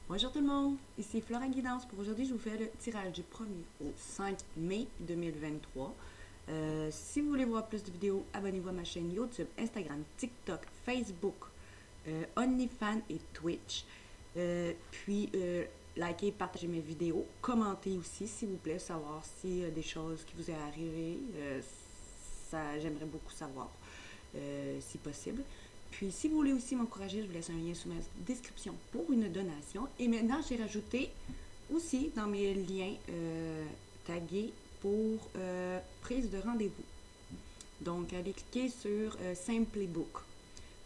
Bonjour tout le monde, ici Flora Guidance. Pour aujourd'hui, je vous fais le tirage du 1er au 5 mai 2023. Si vous voulez voir plus de vidéos, abonnez-vous à ma chaîne YouTube, Instagram, TikTok, Facebook, OnlyFans et Twitch. Likez, partagez mes vidéos, commentez aussi s'il vous plaît, savoir s'il y a des choses qui vous est arrivé. J'aimerais beaucoup savoir, si possible. Puis, si vous voulez aussi m'encourager, je vous laisse un lien sous ma description pour une donation. Et maintenant, j'ai rajouté aussi dans mes liens tagués pour prise de rendez-vous. Donc, allez cliquer sur Simplybook,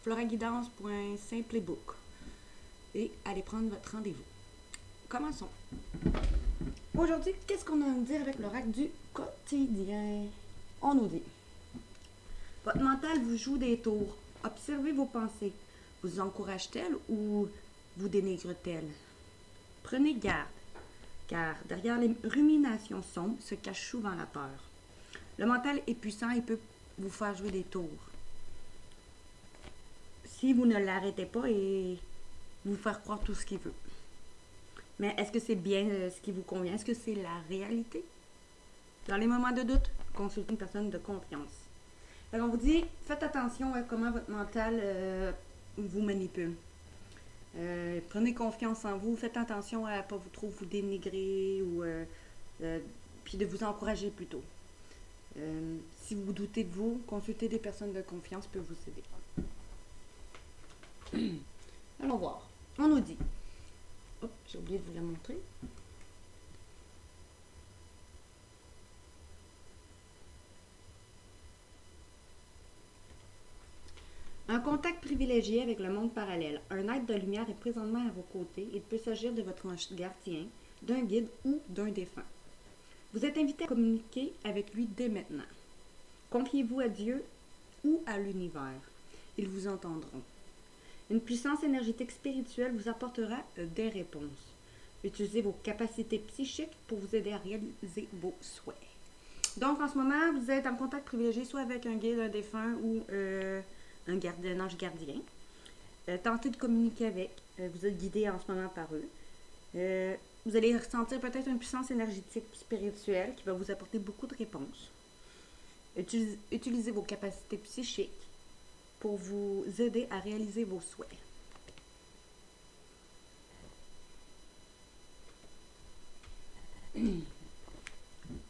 floraguidance.simplybook et allez prendre votre rendez-vous. Commençons. Aujourd'hui, qu'est-ce qu'on a à nous dire avec l'oracle du quotidien? On nous dit: votre mental vous joue des tours. Observez vos pensées. Vous encourage-t-elle ou vous dénigre-t-elle? Prenez garde, car derrière les ruminations sombres se cache souvent la peur. Le mental est puissant et peut vous faire jouer des tours. Si vous ne l'arrêtez pas et vous faire croire tout ce qu'il veut. Mais est-ce que c'est bien ce qui vous convient? Est-ce que c'est la réalité? Dans les moments de doute, consultez une personne de confiance. Alors on vous dit, faites attention à comment votre mental vous manipule. Prenez confiance en vous, faites attention à ne pas trop vous dénigrer ou puis de vous encourager plutôt. Si vous doutez de vous, consulter des personnes de confiance peut vous aider. Allons voir. On nous dit, j'ai oublié de vous la montrer. Un contact privilégié avec le monde parallèle. Un être de lumière est présentement à vos côtés. Il peut s'agir de votre ange gardien, d'un guide ou d'un défunt. Vous êtes invité à communiquer avec lui dès maintenant. Confiez-vous à Dieu ou à l'univers. Ils vous entendront. Une puissance énergétique spirituelle vous apportera des réponses. Utilisez vos capacités psychiques pour vous aider à réaliser vos souhaits. Donc, en ce moment, vous êtes en contact privilégié soit avec un guide, un défunt ou un ange gardien. Tentez de communiquer avec. Vous êtes guidé en ce moment par eux. Vous allez ressentir peut-être une puissance énergétique spirituelle qui va vous apporter beaucoup de réponses. Utilisez vos capacités psychiques pour vous aider à réaliser vos souhaits.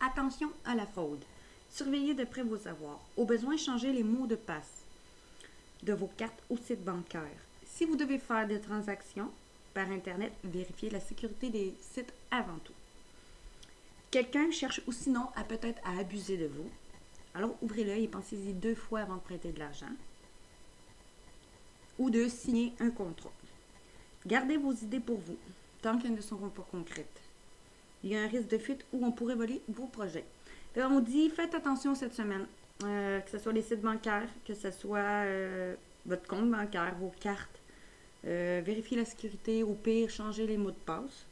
Attention à la fraude. Surveillez de près vos avoirs. Au besoin, changez les mots de passe de vos cartes ou sites bancaires. Si vous devez faire des transactions par Internet, vérifiez la sécurité des sites avant tout. Quelqu'un cherche ou sinon à peut-être à abuser de vous. Alors ouvrez l'œil et pensez-y 2 fois avant de prêter de l'argent ou de signer un contrat. Gardez vos idées pour vous, tant qu'elles ne seront pas concrètes. Il y a un risque de fuite où on pourrait voler vos projets. Alors on dit, faites attention cette semaine. Que ce soit les sites bancaires, que ce soit votre compte bancaire, vos cartes. Vérifiez la sécurité, au pire, changez les mots de passe.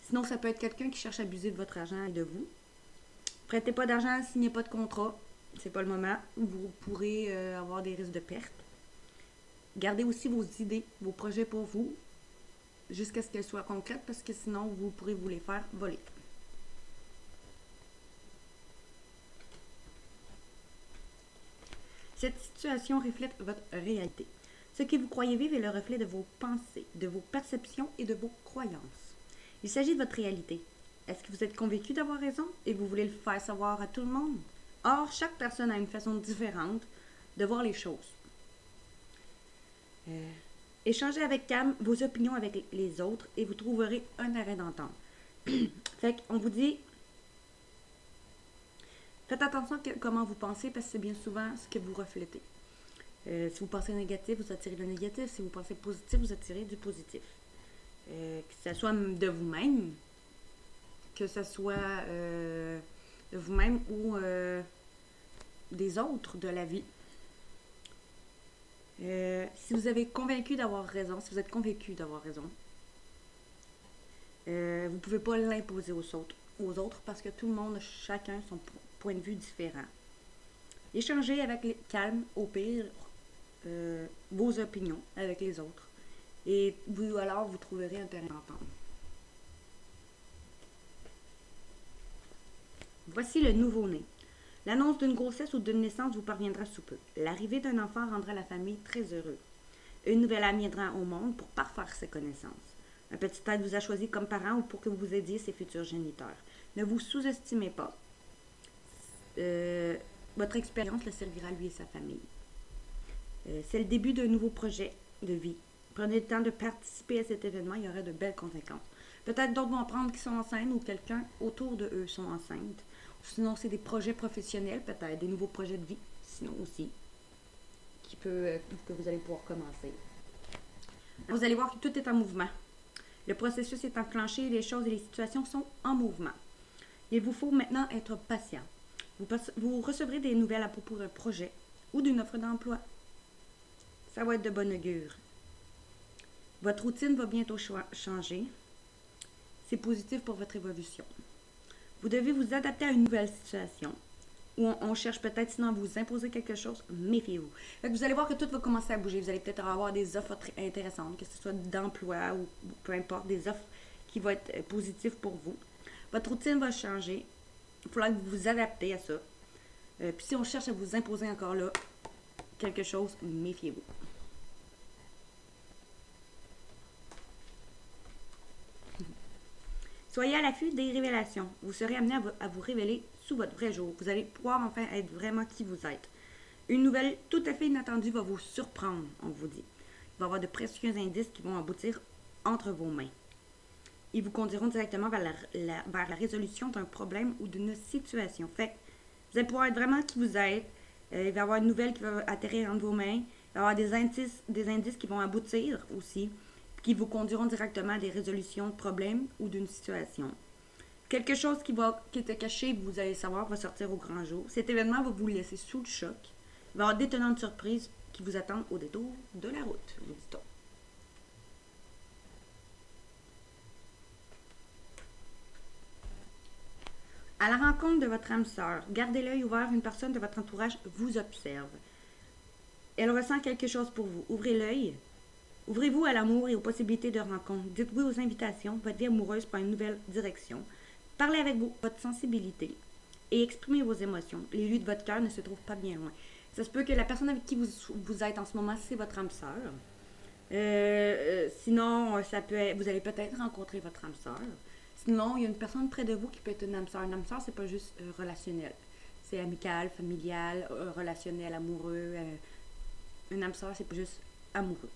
Sinon, ça peut être quelqu'un qui cherche à abuser de votre argent et de vous. Prêtez pas d'argent, signez pas de contrat. C'est pas le moment. Vous pourrez avoir des risques de perte. Gardez aussi vos idées, vos projets pour vous, jusqu'à ce qu'elles soient concrètes, parce que sinon, vous pourrez vous les faire voler. Cette situation reflète votre réalité. Ce que vous croyez vivre est le reflet de vos pensées, de vos perceptions et de vos croyances. Il s'agit de votre réalité. Est-ce que vous êtes convaincu d'avoir raison et vous voulez le faire savoir à tout le monde? Or, chaque personne a une façon différente de voir les choses. Échangez avec calme vos opinions avec les autres et vous trouverez un arrêt d'entente. Fait qu'on vous dit, faites attention à comment vous pensez parce que c'est bien souvent ce que vous reflétez. Si vous pensez négatif, vous attirez le négatif. Si vous pensez positif, vous attirez du positif. Que ce soit de vous-même, que ce soit de vous-même ou des autres de la vie. Si vous avez convaincu d'avoir raison, si vous êtes convaincu d'avoir raison, vous ne pouvez pas l'imposer aux autres parce que tout le monde, chacun son point de vue différent. Échangez avec calme, au pire, vos opinions avec les autres Et vous, alors, vous trouverez un terrain d'entente. Voici le nouveau-né. L'annonce d'une grossesse ou d'une naissance vous parviendra sous peu. L'arrivée d'un enfant rendra la famille très heureuse. Une nouvelle âme viendra au monde pour parfaire ses connaissances. Un petit être vous a choisi comme parent ou pour que vous aidiez ses futurs géniteurs. Ne vous sous-estimez pas. Votre expérience le servira lui et sa famille. C'est le début d'un nouveau projet de vie. Prenez le temps de participer à cet événement, il y aura de belles conséquences. Peut-être d'autres vont apprendre qu'ils sont enceintes ou quelqu'un autour de eux sont enceintes. Sinon, c'est des projets professionnels, peut-être des nouveaux projets de vie, sinon aussi, que vous allez pouvoir commencer. Vous allez voir que tout est en mouvement. Le processus est enclenché, les choses et les situations sont en mouvement. Il vous faut maintenant être patient. Vous recevrez des nouvelles à propos d'un projet ou d'une offre d'emploi. Ça va être de bon augure. Votre routine va bientôt changer. C'est positif pour votre évolution. Vous devez vous adapter à une nouvelle situation où on cherche peut-être sinon à vous imposer quelque chose. Méfiez-vous. Vous allez voir que tout va commencer à bouger. Vous allez peut-être avoir des offres très intéressantes, que ce soit d'emploi ou peu importe, des offres qui vont être positives pour vous. Votre routine va changer. Il faudra que vous vous adaptez à ça. Puis si on cherche à vous imposer encore là quelque chose, méfiez-vous. Soyez à l'affût des révélations. Vous serez amené à vous révéler sous votre vrai jour. Vous allez pouvoir enfin être vraiment qui vous êtes. Une nouvelle tout à fait inattendue va vous surprendre, on vous dit. Il va y avoir de précieux indices qui vont aboutir entre vos mains. Ils vous conduiront directement vers la résolution d'un problème ou d'une situation. Fait que vous allez pouvoir être vraiment qui vous êtes. Il va y avoir une nouvelle qui va atterrir entre vos mains. Il va y avoir des indices qui vont aboutir aussi, qui vous conduiront directement à des résolutions de problèmes ou d'une situation. Quelque chose qui était caché, vous allez savoir, va sortir au grand jour. Cet événement va vous laisser sous le choc. Il va y avoir d'étonnantes surprises qui vous attendent au détour de la route, vous dit-on. À la rencontre de votre âme sœur, gardez l'œil ouvert, une personne de votre entourage vous observe. Elle ressent quelque chose pour vous. Ouvrez l'œil. Ouvrez-vous à l'amour et aux possibilités de rencontre. Dites oui aux invitations. Votre vie amoureuse prend une nouvelle direction. Parlez avec votre sensibilité et exprimez vos émotions. Les lieux de votre cœur ne se trouvent pas bien loin. Ça se peut que la personne avec qui vous êtes en ce moment, c'est votre âme sœur. Sinon, vous allez peut-être rencontrer votre âme sœur. Sinon, il y a une personne près de vous qui peut être une âme sœur. Une âme sœur, c'est pas juste relationnel. C'est amical, familial, relationnel, amoureux. Une âme sœur, c'est pas juste amoureux.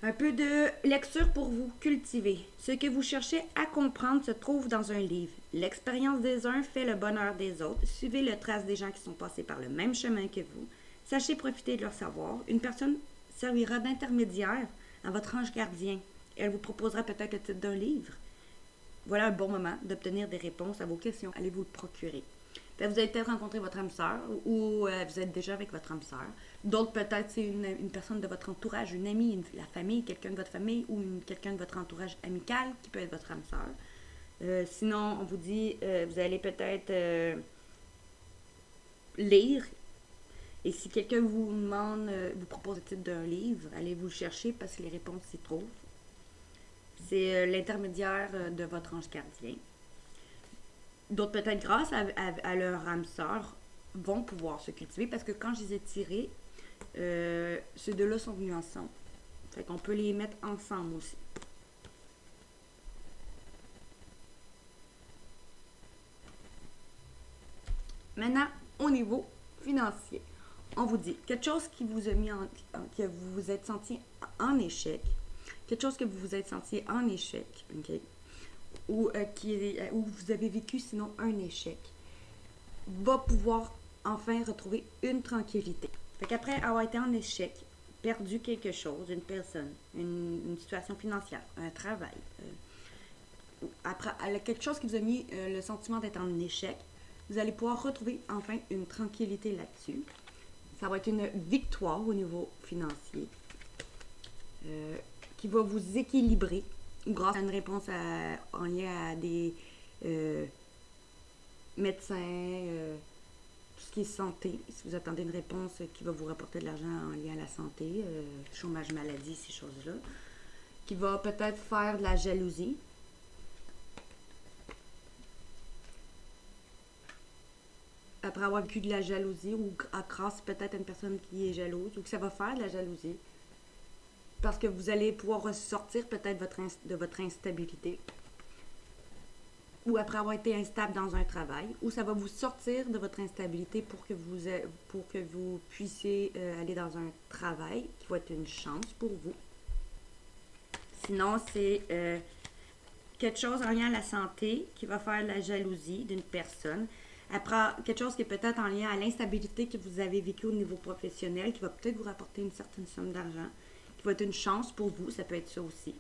Un peu de lecture pour vous cultiver. Ce que vous cherchez à comprendre se trouve dans un livre. L'expérience des uns fait le bonheur des autres. Suivez le trace des gens qui sont passés par le même chemin que vous. Sachez profiter de leur savoir. Une personne servira d'intermédiaire à votre ange gardien. Elle vous proposera peut-être le titre d'un livre. Voilà un bon moment d'obtenir des réponses à vos questions. Allez vous le procurer. Vous allez peut-être rencontrer votre âme sœur ou vous êtes déjà avec votre âme sœur. D'autres, peut-être, c'est une personne de votre entourage, une amie, la famille, quelqu'un de votre famille ou quelqu'un de votre entourage amical qui peut être votre âme sœur. Sinon, on vous dit, vous allez peut-être lire. Et si quelqu'un vous demande, vous propose le titre d'un livre, allez vous le chercher parce que les réponses s'y trouvent. C'est l'intermédiaire de votre ange gardien. D'autres, peut-être grâce à leur âme sœur, vont pouvoir se cultiver parce que quand je les ai tirés, ces deux-là sont venus ensemble. Fait qu'on peut les mettre ensemble aussi. Maintenant, au niveau financier, on vous dit quelque chose qui vous a mis que vous vous êtes senti en échec, quelque chose que vous vous êtes senti en échec, ok? Ou où vous avez vécu sinon un échec, va pouvoir enfin retrouver une tranquillité. Fait qu'après avoir été en échec, perdu quelque chose, une personne, une situation financière, un travail, après quelque chose qui vous a mis le sentiment d'être en échec, vous allez pouvoir retrouver enfin une tranquillité là-dessus. Ça va être une victoire au niveau financier qui va vous équilibrer grâce à une réponse en lien à des médecins, tout ce qui est santé, si vous attendez une réponse qui va vous rapporter de l'argent en lien à la santé, chômage, maladie, ces choses-là, qui va peut-être faire de la jalousie. Après avoir vécu de la jalousie ou grâce peut-être à une personne qui est jalouse ou que ça va faire de la jalousie. Parce que vous allez pouvoir ressortir peut-être de votre instabilité. Ou après avoir été instable dans un travail. Ou ça va vous sortir de votre instabilité pour que vous puissiez aller dans un travail qui va être une chance pour vous. Sinon, c'est quelque chose en lien à la santé qui va faire de la jalousie d'une personne. Après, quelque chose qui est peut-être en lien à l'instabilité que vous avez vécue au niveau professionnel, qui va peut-être vous rapporter une certaine somme d'argent, qui va être une chance pour vous, ça peut être ça aussi.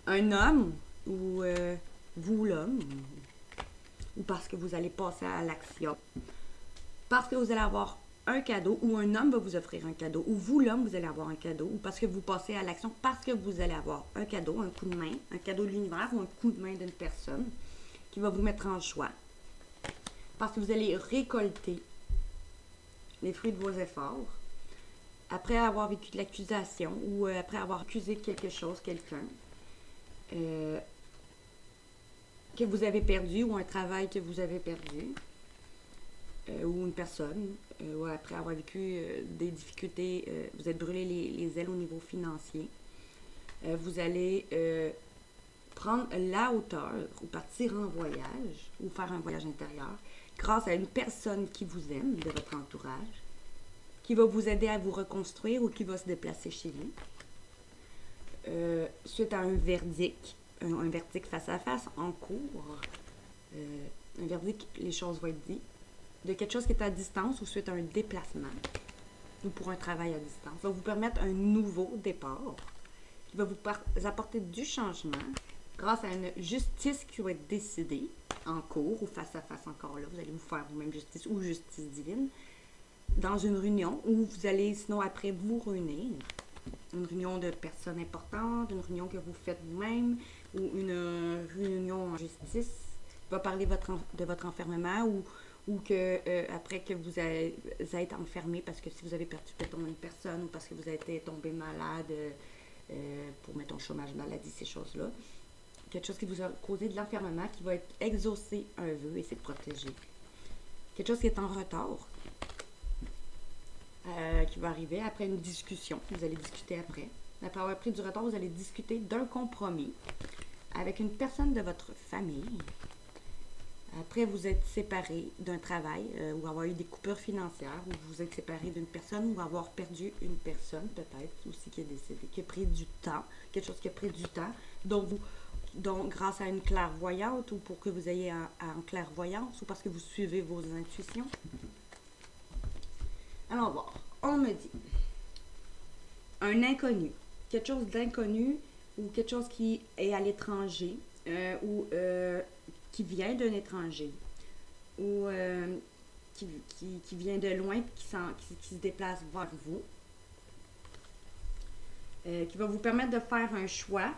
Un homme, ou vous l'homme, ou parce que vous allez passer à l'action, parce que vous allez avoir un cadeau, ou un homme va vous offrir un cadeau, ou vous l'homme, vous allez avoir un cadeau, ou parce que vous passez à l'action, parce que vous allez avoir un cadeau, un coup de main, un cadeau de l'univers, ou un coup de main d'une personne, qui va vous mettre en joie. Parce que vous allez récolter les fruits de vos efforts après avoir vécu de l'accusation ou après avoir accusé quelque chose, quelqu'un que vous avez perdu ou un travail que vous avez perdu ou une personne ou après avoir vécu des difficultés, vous êtes brûlé les ailes au niveau financier. Vous allez prendre la hauteur ou partir en voyage ou faire un voyage intérieur grâce à une personne qui vous aime de votre entourage, qui va vous aider à vous reconstruire ou qui va se déplacer chez vous. Suite à un verdict face à face en cours, un verdict, les choses vont être dites, de quelque chose qui est à distance ou suite à un déplacement ou pour un travail à distance, va vous permettre un nouveau départ qui va vous apporter du changement grâce à une justice qui va être décidée en cours ou face à face encore là. Vous allez vous faire vous-même justice ou justice divine dans une réunion où vous allez sinon après vous réunir. Une réunion de personnes importantes, une réunion que vous faites vous-même ou une réunion en justice qui va parler de votre enfermement ou que après que vous êtes enfermé parce que si vous avez perdu peut-être une personne ou parce que vous avez été tombé malade pour mettons chômage, maladie, ces choses-là. Quelque chose qui vous a causé de l'enfermement, qui va être exaucé un vœu et c'est protégé. Quelque chose qui est en retard, qui va arriver après une discussion. Vous allez discuter après. Après avoir pris du retard, vous allez discuter d'un compromis avec une personne de votre famille. Après, vous êtes séparé d'un travail ou avoir eu des coupures financières, ou vous êtes séparé d'une personne ou avoir perdu une personne, peut-être aussi qui est décédée, qui a pris du temps, quelque chose qui a pris du temps, donc grâce à une clairvoyante ou pour que vous ayez en clairvoyance ou parce que vous suivez vos intuitions. Allons voir. On me dit un inconnu, quelque chose d'inconnu ou quelque chose qui est à l'étranger ou qui vient d'un étranger ou qui vient de loin qui se déplace vers vous, qui va vous permettre de faire un choix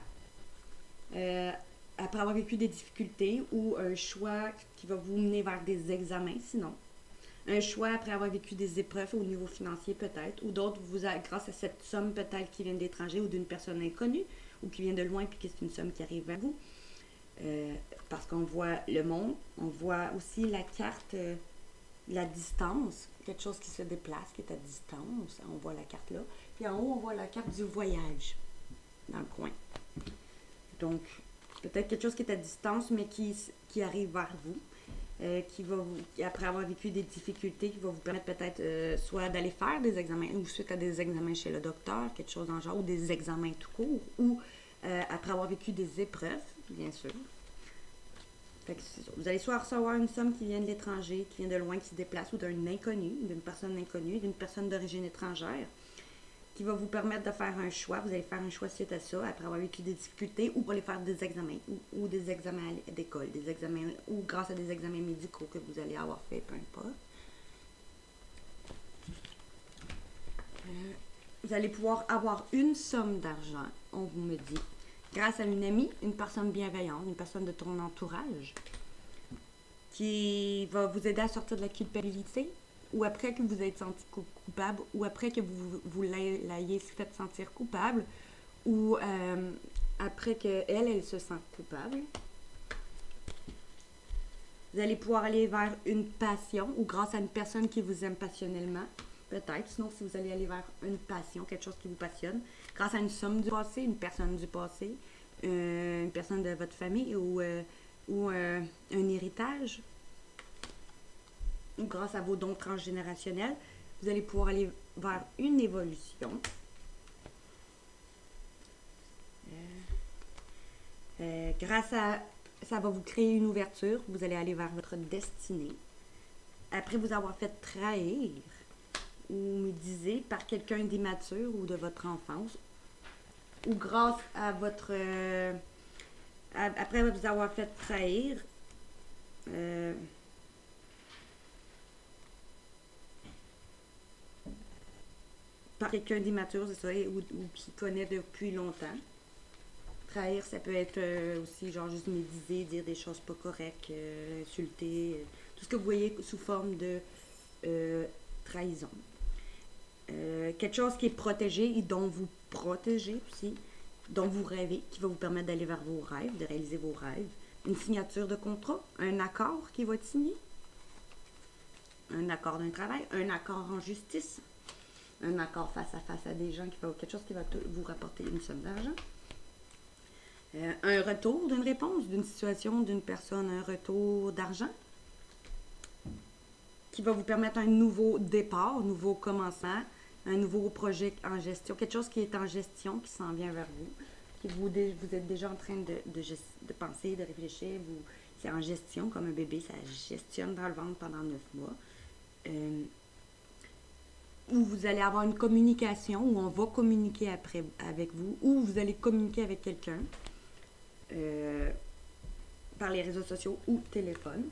après avoir vécu des difficultés ou un choix qui va vous mener vers des examens sinon. Un choix après avoir vécu des épreuves au niveau financier peut-être, ou d'autres, grâce à cette somme peut-être qui vient de l'étranger ou d'une personne inconnue, ou qui vient de loin puis que c'est une somme qui arrive vers vous. Parce qu'on voit le monde, on voit aussi la carte de la distance, quelque chose qui se déplace, qui est à distance, on voit la carte là. Puis en haut, on voit la carte du voyage, dans le coin. Donc, peut-être quelque chose qui est à distance, mais qui arrive vers vous. Qui va vous, après avoir vécu des difficultés, qui va vous permettre peut-être soit d'aller faire des examens ou suite à des examens chez le docteur, quelque chose dans le genre, ou des examens tout court, ou après avoir vécu des épreuves, bien sûr. Fait que vous allez soit recevoir une somme qui vient de l'étranger, qui vient de loin, qui se déplace, ou d'un inconnu, d'une personne inconnue, d'une personne d'origine étrangère, qui va vous permettre de faire un choix. Vous allez faire un choix suite à ça, après avoir vécu des difficultés, ou pour aller faire des examens, ou des examens d'école, des examens, ou grâce à des examens médicaux que vous allez avoir fait, peu importe. Vous allez pouvoir avoir une somme d'argent, on vous me dit, grâce à une amie, une personne bienveillante, une personne de ton entourage, qui va vous aider à sortir de la culpabilité, ou après que vous êtes senti coupable, ou après que vous l'ayez fait sentir coupable, ou après qu'elle se sent coupable. Vous allez pouvoir aller vers une passion, ou grâce à une personne qui vous aime passionnellement, peut-être. Sinon, si vous allez aller vers une passion, quelque chose qui vous passionne, grâce à une somme du passé, une personne du passé, une personne de votre famille, ou un héritage, ou grâce à vos dons transgénérationnels, vous allez pouvoir aller vers une évolution. Grâce à ça va vous créer une ouverture, vous allez aller vers votre destinée. Après vous avoir fait trahir ou médisé par quelqu'un d'immature ou de votre enfance, ou grâce à votre après vous avoir fait trahir, par quelqu'un d'immature, c'est ça, ou qui connaît depuis longtemps. Trahir, ça peut être aussi genre juste médiser, dire des choses pas correctes, insulter, tout ce que vous voyez sous forme de trahison. Quelque chose qui est protégé et dont vous protégez aussi, dont vous rêvez, qui va vous permettre d'aller vers vos rêves, de réaliser vos rêves. Une signature de contrat, un accord qui va être signé, un accord d'un travail, un accord en justice, un accord face à des gens, quelque chose qui va vous rapporter une somme d'argent. Un retour d'une réponse, d'une situation, d'une personne, un retour d'argent qui va vous permettre un nouveau départ, un nouveau commencement, un nouveau projet en gestion, quelque chose qui est en gestion, qui s'en vient vers vous, qui vous êtes déjà en train de penser, de réfléchir, c'est en gestion comme un bébé, ça gestionne dans le ventre pendant 9 mois. Où vous allez avoir une communication, où on va communiquer après avec vous, ou vous allez communiquer avec quelqu'un. Par les réseaux sociaux ou téléphone.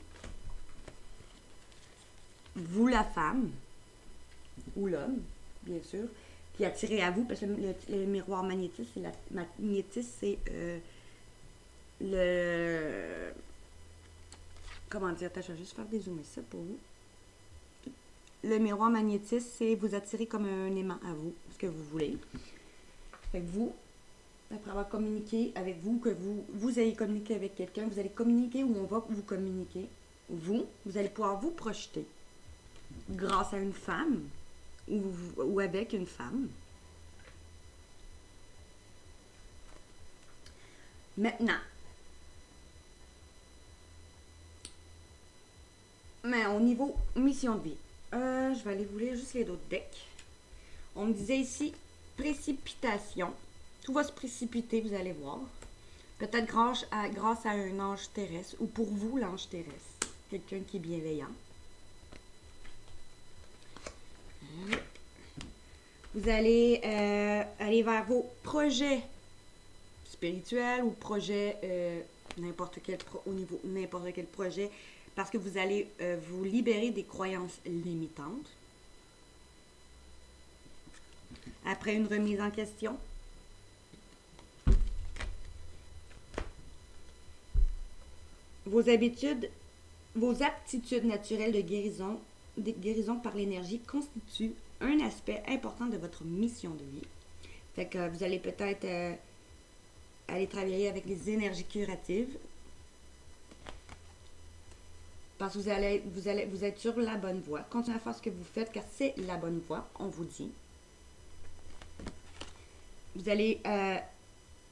Vous, la femme, ou l'homme, bien sûr, qui est attiré à vous, parce que le miroir magnétique, c'est le... Comment dire? Attends, je vais juste faire dézoomer ça pour vous. Le miroir magnétique, c'est vous attirer comme un aimant à vous, ce que vous voulez. Fait que vous, après avoir communiqué avec vous, que vous ayez communiqué avec quelqu'un, vous allez communiquer ou on va vous communiquer. Vous allez pouvoir vous projeter grâce à une femme ou avec une femme. Maintenant, mais au niveau mission de vie, je vais aller vous lire juste les autres decks. On me disait ici, précipitation. Tout va se précipiter, vous allez voir. Peut-être grâce à un ange terrestre, ou pour vous, l'ange terrestre. Quelqu'un qui est bienveillant. Vous allez aller vers vos projets spirituels ou projets n'importe quel projet, parce que vous allez vous libérer des croyances limitantes. Après une remise en question. Vos aptitudes naturelles de guérison par l'énergie constituent un aspect important de votre mission de vie. Fait que vous allez peut-être aller travailler avec les énergies curatives. Parce que vous êtes sur la bonne voie. Continuez à faire ce que vous faites car c'est la bonne voie, on vous dit. Vous allez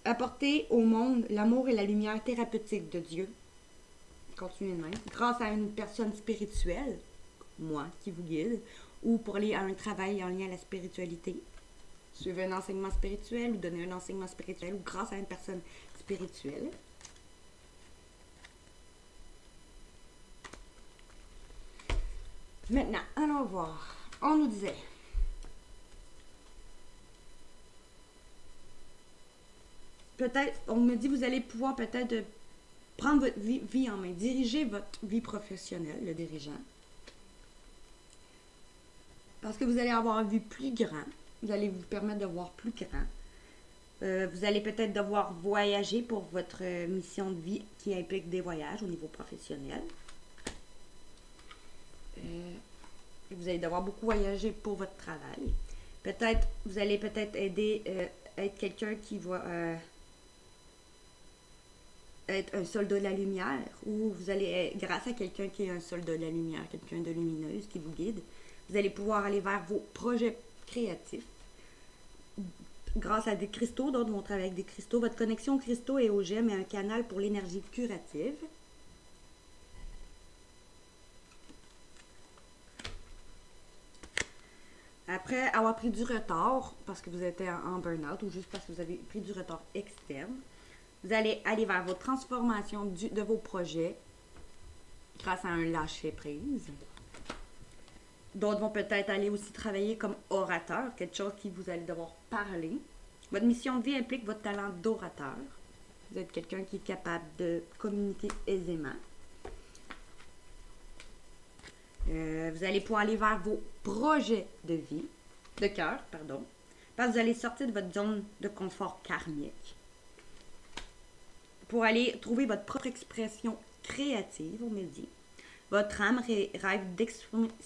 apporter au monde l'amour et la lumière thérapeutique de Dieu. Continuez de même. Grâce à une personne spirituelle, moi, qui vous guide, ou pour aller à un travail en lien à la spiritualité. Suivez un enseignement spirituel ou donner un enseignement spirituel ou grâce à une personne spirituelle. Maintenant, allons voir. On nous disait... Peut-être, on me dit, vous allez pouvoir peut-être prendre votre vie en main, diriger votre vie professionnelle, le dirigeant. Parce que vous allez avoir une vue plus grand. Vous allez vous permettre de voir plus grand. Vous allez peut-être devoir voyager pour votre mission de vie qui implique des voyages au niveau professionnel. Vous allez devoir beaucoup voyager pour votre travail. Peut-être, vous allez peut-être aider, être quelqu'un qui va être un soldat de la lumière, ou vous allez, grâce à quelqu'un qui est un soldat de la lumière, quelqu'un de lumineuse qui vous guide, vous allez pouvoir aller vers vos projets créatifs. Grâce à des cristaux, d'autres vont travailler avec des cristaux. Votre connexion aux cristaux et aux gemmes est un canal pour l'énergie curative. Après avoir pris du retard, parce que vous êtes en burn-out ou juste parce que vous avez pris du retard externe, vous allez aller vers votre transformation de vos projets grâce à un lâcher-prise. D'autres vont peut-être aller aussi travailler comme orateur, quelque chose qui vous allez devoir parler. Votre mission de vie implique votre talent d'orateur. Vous êtes quelqu'un qui est capable de communiquer aisément. Vous allez pouvoir aller vers vos projets de vie, de cœur, pardon, parce que vous allez sortir de votre zone de confort karmique pour aller trouver votre propre expression créative, on me dit. Votre âme rêve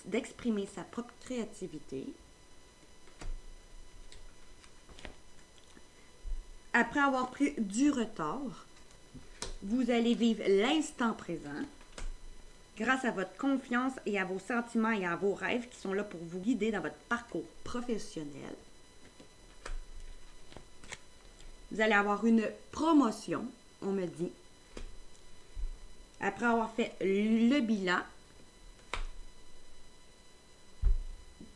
d'exprimer sa propre créativité. Après avoir pris du retard, vous allez vivre l'instant présent grâce à votre confiance et à vos sentiments et à vos rêves qui sont là pour vous guider dans votre parcours professionnel. Vous allez avoir une promotion, on me dit. Après avoir fait le bilan,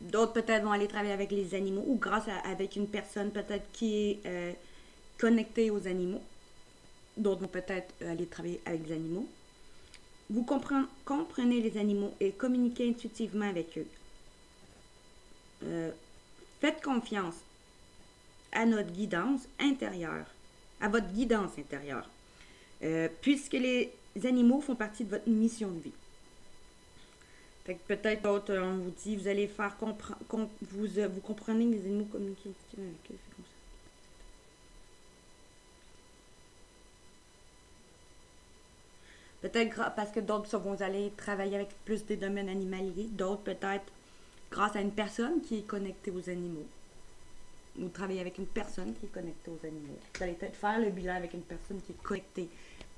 d'autres peut-être vont aller travailler avec les animaux ou avec une personne peut-être qui est connectée aux animaux. D'autres vont peut-être aller travailler avec des animaux. Vous comprenez les animaux et communiquez intuitivement avec eux. Faites confiance à notre guidance intérieure, à votre guidance intérieure, puisque les animaux font partie de votre mission de vie. Fait que peut-être d'autres, on vous dit, vous allez faire vous comprenez les animaux communiquer avec eux, c'est comme ça. Peut-être parce que d'autres vont aller travailler avec plus des domaines animaliers, d'autres peut-être grâce à une personne qui est connectée aux animaux. Ou travailler avec une personne qui est connectée aux animaux. Vous allez peut-être faire le bilan avec une personne qui est connectée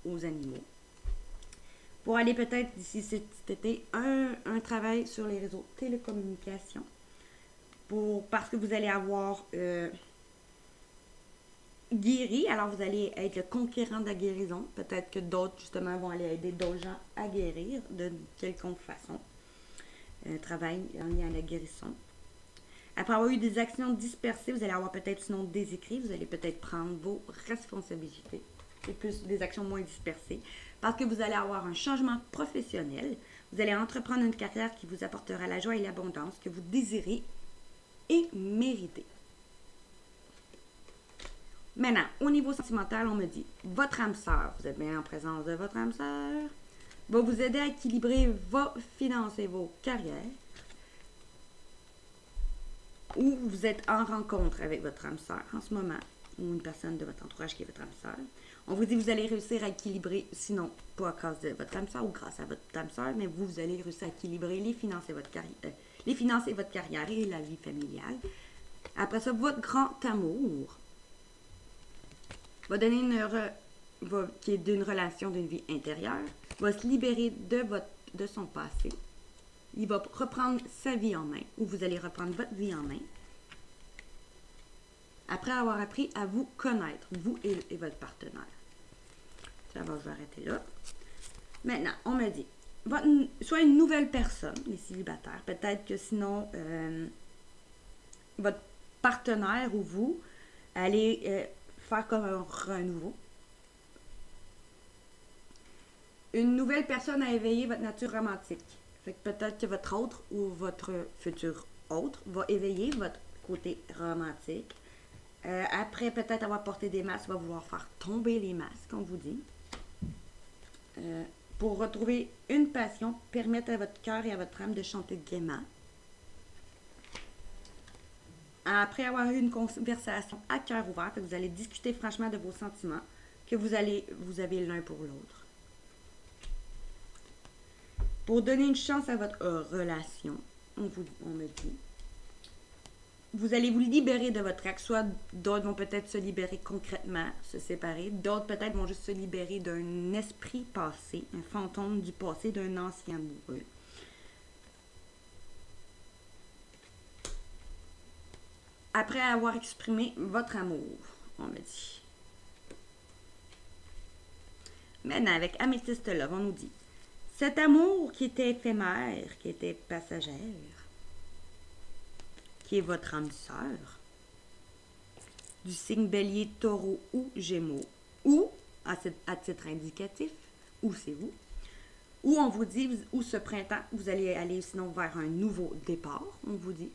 aux animaux. Pour aller peut-être d'ici cet été, un travail sur les réseaux de télécommunications. Parce que vous allez avoir guéri, alors vous allez être le conquérant de la guérison. Peut-être que d'autres, justement, vont aller aider d'autres gens à guérir de quelconque façon. Un travail en lien à la guérison. Après avoir eu des actions dispersées, vous allez avoir peut-être sinon des écrits, vous allez peut-être prendre vos responsabilités. C'est plus des actions moins dispersées. Parce que vous allez avoir un changement professionnel. Vous allez entreprendre une carrière qui vous apportera la joie et l'abondance que vous désirez et méritez. Maintenant, au niveau sentimental, on me dit, votre âme sœur, vous êtes bien en présence de votre âme sœur, va vous aider à équilibrer vos finances et vos carrières. Ou vous êtes en rencontre avec votre âme sœur en ce moment, ou une personne de votre entourage qui est votre âme sœur. On vous dit que vous allez réussir à équilibrer, sinon pas à cause de votre âme sœur ou grâce à votre âme sœur, mais vous allez réussir à équilibrer les finances et votre carrière et la vie familiale. Après ça, votre grand amour va donner qui est d'une relation d'une vie intérieure, va se libérer de son passé. Il va reprendre sa vie en main, ou vous allez reprendre votre vie en main. Après avoir appris à vous connaître, vous et votre partenaire. Ça va, je vais arrêter là. Maintenant, on me dit, soit une nouvelle personne, les célibataires, peut-être que sinon, votre partenaire ou vous, allez faire comme un renouveau. Une nouvelle personne a éveillé votre nature romantique. Fait que peut-être que votre autre ou votre futur autre va éveiller votre côté romantique. Après peut-être avoir porté des masques, va vouloir faire tomber les masques, on vous dit. Pour retrouver une passion, permettre à votre cœur et à votre âme de chanter gaiement. Après avoir eu une conversation à cœur ouvert, vous allez discuter franchement de vos sentiments que vous avez l'un pour l'autre. Pour donner une chance à votre relation, on me dit. Vous allez vous libérer de votre ex. Soit d'autres vont peut-être se libérer concrètement, se séparer. D'autres peut-être vont juste se libérer d'un esprit passé, un fantôme du passé d'un ancien amoureux. Après avoir exprimé votre amour, on me dit. Maintenant, avec Amethyst Love, on nous dit cet amour qui était éphémère, qui était passagère, qui est votre âme sœur, du signe Bélier, Taureau ou Gémeaux, ou, à titre indicatif, ou c'est vous, ou on vous dit, ou ce printemps, vous allez aller sinon vers un nouveau départ, on vous dit.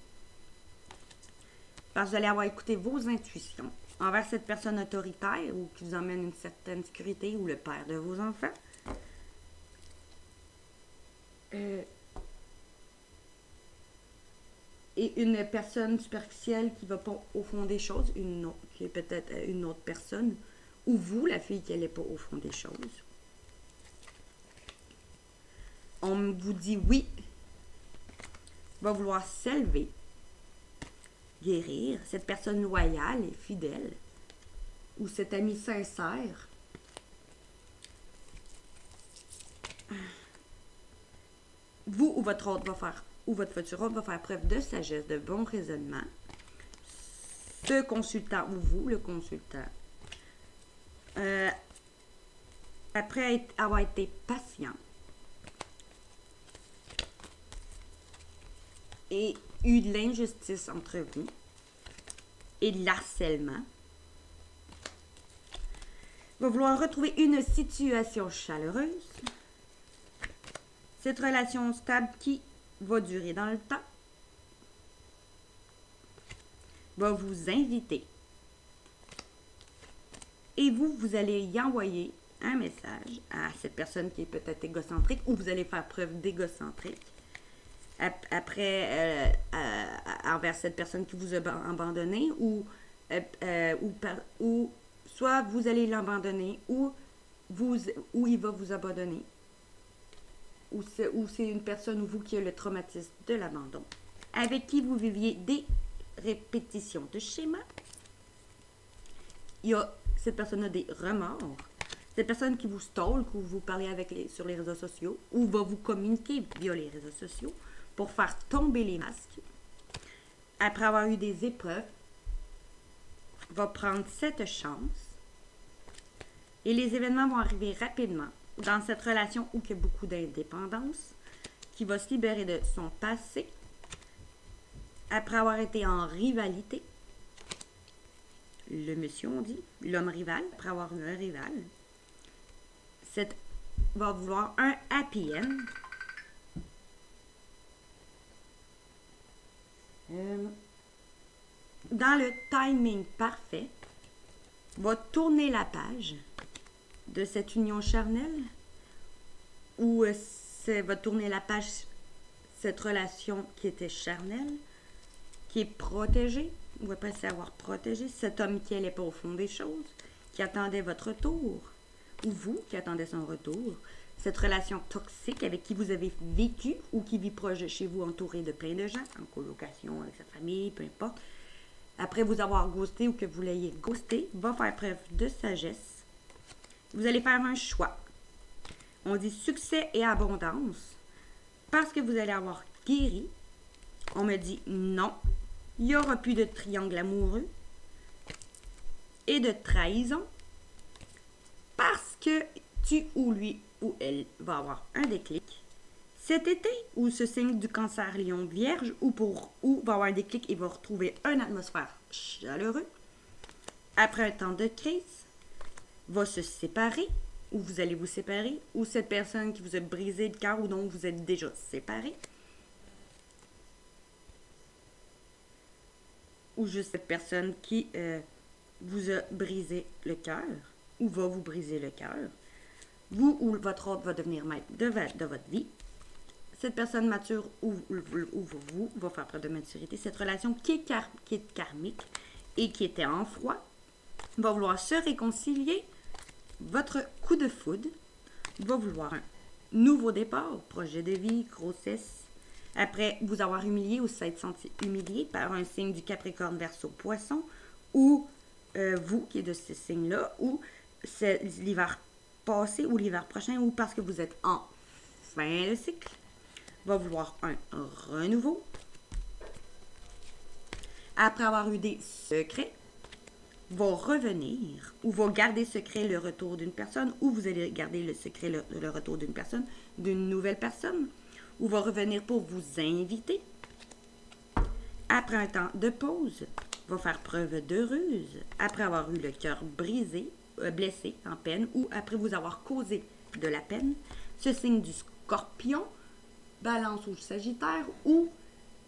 Parce que vous allez avoir écouté vos intuitions envers cette personne autoritaire ou qui vous emmène une certaine sécurité ou le père de vos enfants. Et une personne superficielle qui va pas au fond des choses, une autre, qui est peut-être une autre personne, ou vous, la fille qui n'allait pas au fond des choses. On vous dit oui, va vouloir s'élever, guérir, cette personne loyale et fidèle, ou cet ami sincère. Vous ou votre autre va faire, ou votre futur autre va faire preuve de sagesse, de bon raisonnement. Ce consultant, ou vous, le consultant, après avoir été patient et eu de l'injustice entre vous et de l'harcèlement, va vouloir retrouver une situation chaleureuse, cette relation stable qui va durer dans le temps, va vous inviter et vous allez y envoyer un message à cette personne qui est peut-être égocentrique ou vous allez faire preuve d'égocentrique après envers cette personne qui vous a abandonné ou soit vous allez l'abandonner ou il va vous abandonner ou c'est une personne ou vous qui a le traumatisme de l'abandon avec qui vous viviez des répétitions de schémas. Cette personne a des remords. Cette personne qui vous stalk ou vous parlez sur les réseaux sociaux ou va vous communiquer via les réseaux sociaux pour faire tomber les masques. Après avoir eu des épreuves, va prendre cette chance et les événements vont arriver rapidement dans cette relation où il y a beaucoup d'indépendance, qui va se libérer de son passé après avoir été en rivalité. Le monsieur, on dit, l'homme rival, après avoir eu un rival, va vouloir un happy end. Dans le timing parfait, va tourner la page de cette union charnelle ou va tourner la page cette relation qui était charnelle, qui est protégée, ou après savoir protéger, cet homme qui n'allait pas au fond des choses, qui attendait votre retour, ou vous qui attendez son retour, cette relation toxique avec qui vous avez vécu ou qui vit proche de chez vous, entouré de plein de gens, en colocation avec sa famille, peu importe, après vous avoir ghosté ou que vous l'ayez ghosté, va faire preuve de sagesse. Vous allez faire un choix. On dit succès et abondance parce que vous allez avoir guéri. On me dit non, il n'y aura plus de triangle amoureux et de trahison parce que tu ou lui ou elle va avoir un déclic cet été ou ce signe du cancer lion vierge ou va avoir un déclic et va retrouver une atmosphère chaleureuse après un temps de crise, va se séparer ou vous allez vous séparer ou cette personne qui vous a brisé le cœur ou dont vous êtes déjà séparés ou juste cette personne qui vous a brisé le cœur ou va vous briser le cœur. Vous ou votre autre va devenir maître de votre vie. Cette personne mature ou vous va faire preuve de maturité. Cette relation qui est karmique et qui était en froid va vouloir se réconcilier. Votre coup de foudre va vouloir un nouveau départ, projet de vie, grossesse, Après vous avoir humilié ou s'être senti humilié par un signe du Capricorne, Verseau, Poisson, ou vous qui êtes de ce signe-là, ou c'est l'hiver passé ou l'hiver prochain, ou parce que vous êtes en fin de cycle, va vouloir un renouveau. Après avoir eu des secrets, va revenir ou va garder secret le retour d'une personne, ou vous allez garder le secret le retour d'une personne, d'une nouvelle personne, ou va revenir pour vous inviter. Après un temps de pause, va faire preuve de ruse, après avoir eu le cœur brisé, blessé, en peine, ou après vous avoir causé de la peine. Ce signe du Scorpion, Balance ou Sagittaire, ou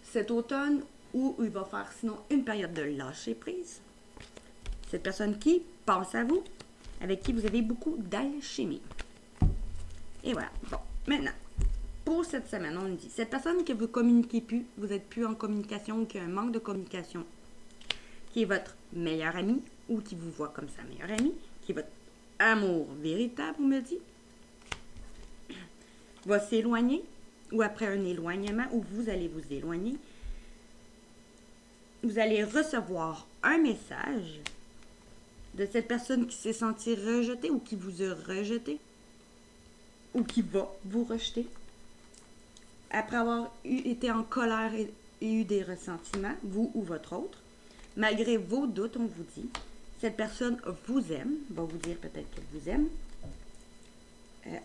cet automne, où il va faire sinon une période de lâcher prise. Cette personne qui pense à vous, avec qui vous avez beaucoup d'alchimie. Et voilà. Bon, maintenant, pour cette semaine, on dit, cette personne que vous communiquez plus, vous n'êtes plus en communication ou qui a un manque de communication, qui est votre meilleur ami ou qui vous voit comme sa meilleure amie, qui est votre amour véritable, on me dit, va s'éloigner ou après un éloignement où vous allez vous éloigner, vous allez recevoir un message de cette personne qui s'est sentie rejetée ou qui vous a rejeté ou qui va vous rejeter. Après avoir été en colère et eu des ressentiments, vous ou votre autre, malgré vos doutes, on vous dit, cette personne vous aime, va vous dire peut-être qu'elle vous aime.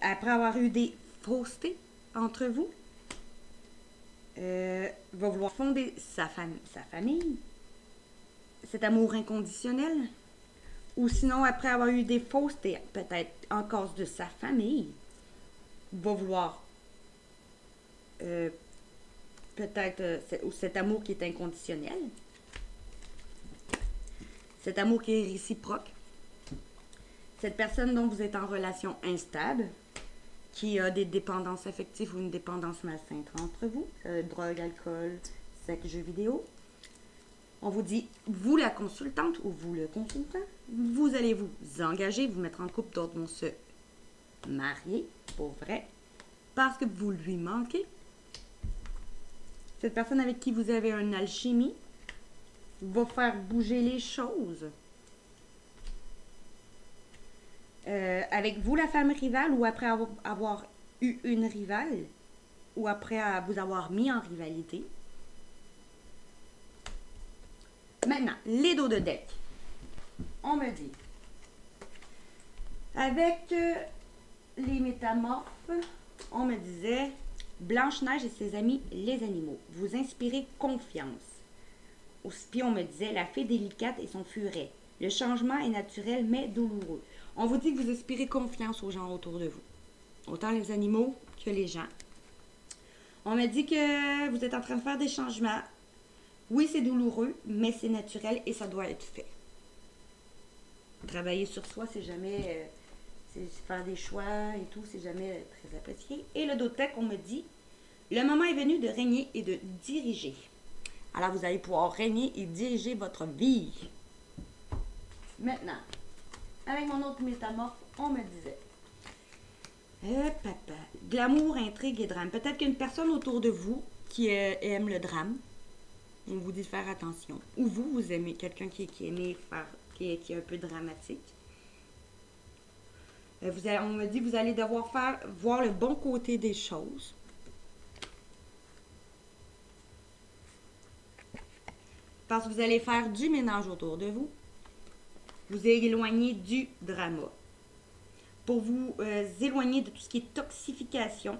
Après avoir eu des faussetés entre vous, va vouloir fonder sa famille, cet amour inconditionnel, ou sinon, après avoir eu des faussetés, peut-être en cause de sa famille, va vouloir peut-être cet amour qui est inconditionnel, cet amour qui est réciproque, cette personne dont vous êtes en relation instable, qui a des dépendances affectives ou une dépendance malsaine entre vous, drogue, alcool, sexe, jeux vidéo. On vous dit, vous la consultante ou vous le consultant, vous allez vous engager, vous mettre en couple, d'autres vont se marier, pour vrai, parce que vous lui manquez. Cette personne avec qui vous avez une alchimie va faire bouger les choses. Avec vous, la femme rivale, ou après avoir eu une rivale, ou après vous avoir mis en rivalité. Maintenant, les dos de deck. On me dit, avec les métamorphes, on me disait, Blanche-Neige et ses amis, les animaux. Vous inspirez confiance. Puis on me disait, la fée délicate et son furet. Le changement est naturel mais douloureux. On vous dit que vous inspirez confiance aux gens autour de vous. Autant les animaux que les gens. On me dit que vous êtes en train de faire des changements. Oui, c'est douloureux, mais c'est naturel et ça doit être fait. Travailler sur soi, c'est jamais... c'est faire des choix et tout, c'est jamais très apprécié. Et le Dotec, on me dit, le moment est venu de régner et de diriger. Alors, vous allez pouvoir régner et diriger votre vie. Maintenant, avec mon autre métamorphe, on me disait, papa, glamour, intrigue et drame. Peut-être qu'il y a une personne autour de vous qui aime le drame. On vous dit de faire attention. Ou vous aimez quelqu'un qui aime faire, qui est un peu dramatique. On me dit que vous allez devoir voir le bon côté des choses. Parce que vous allez faire du ménage autour de vous. Vous éloigner du drama. Pour vous éloigner de tout ce qui est toxification,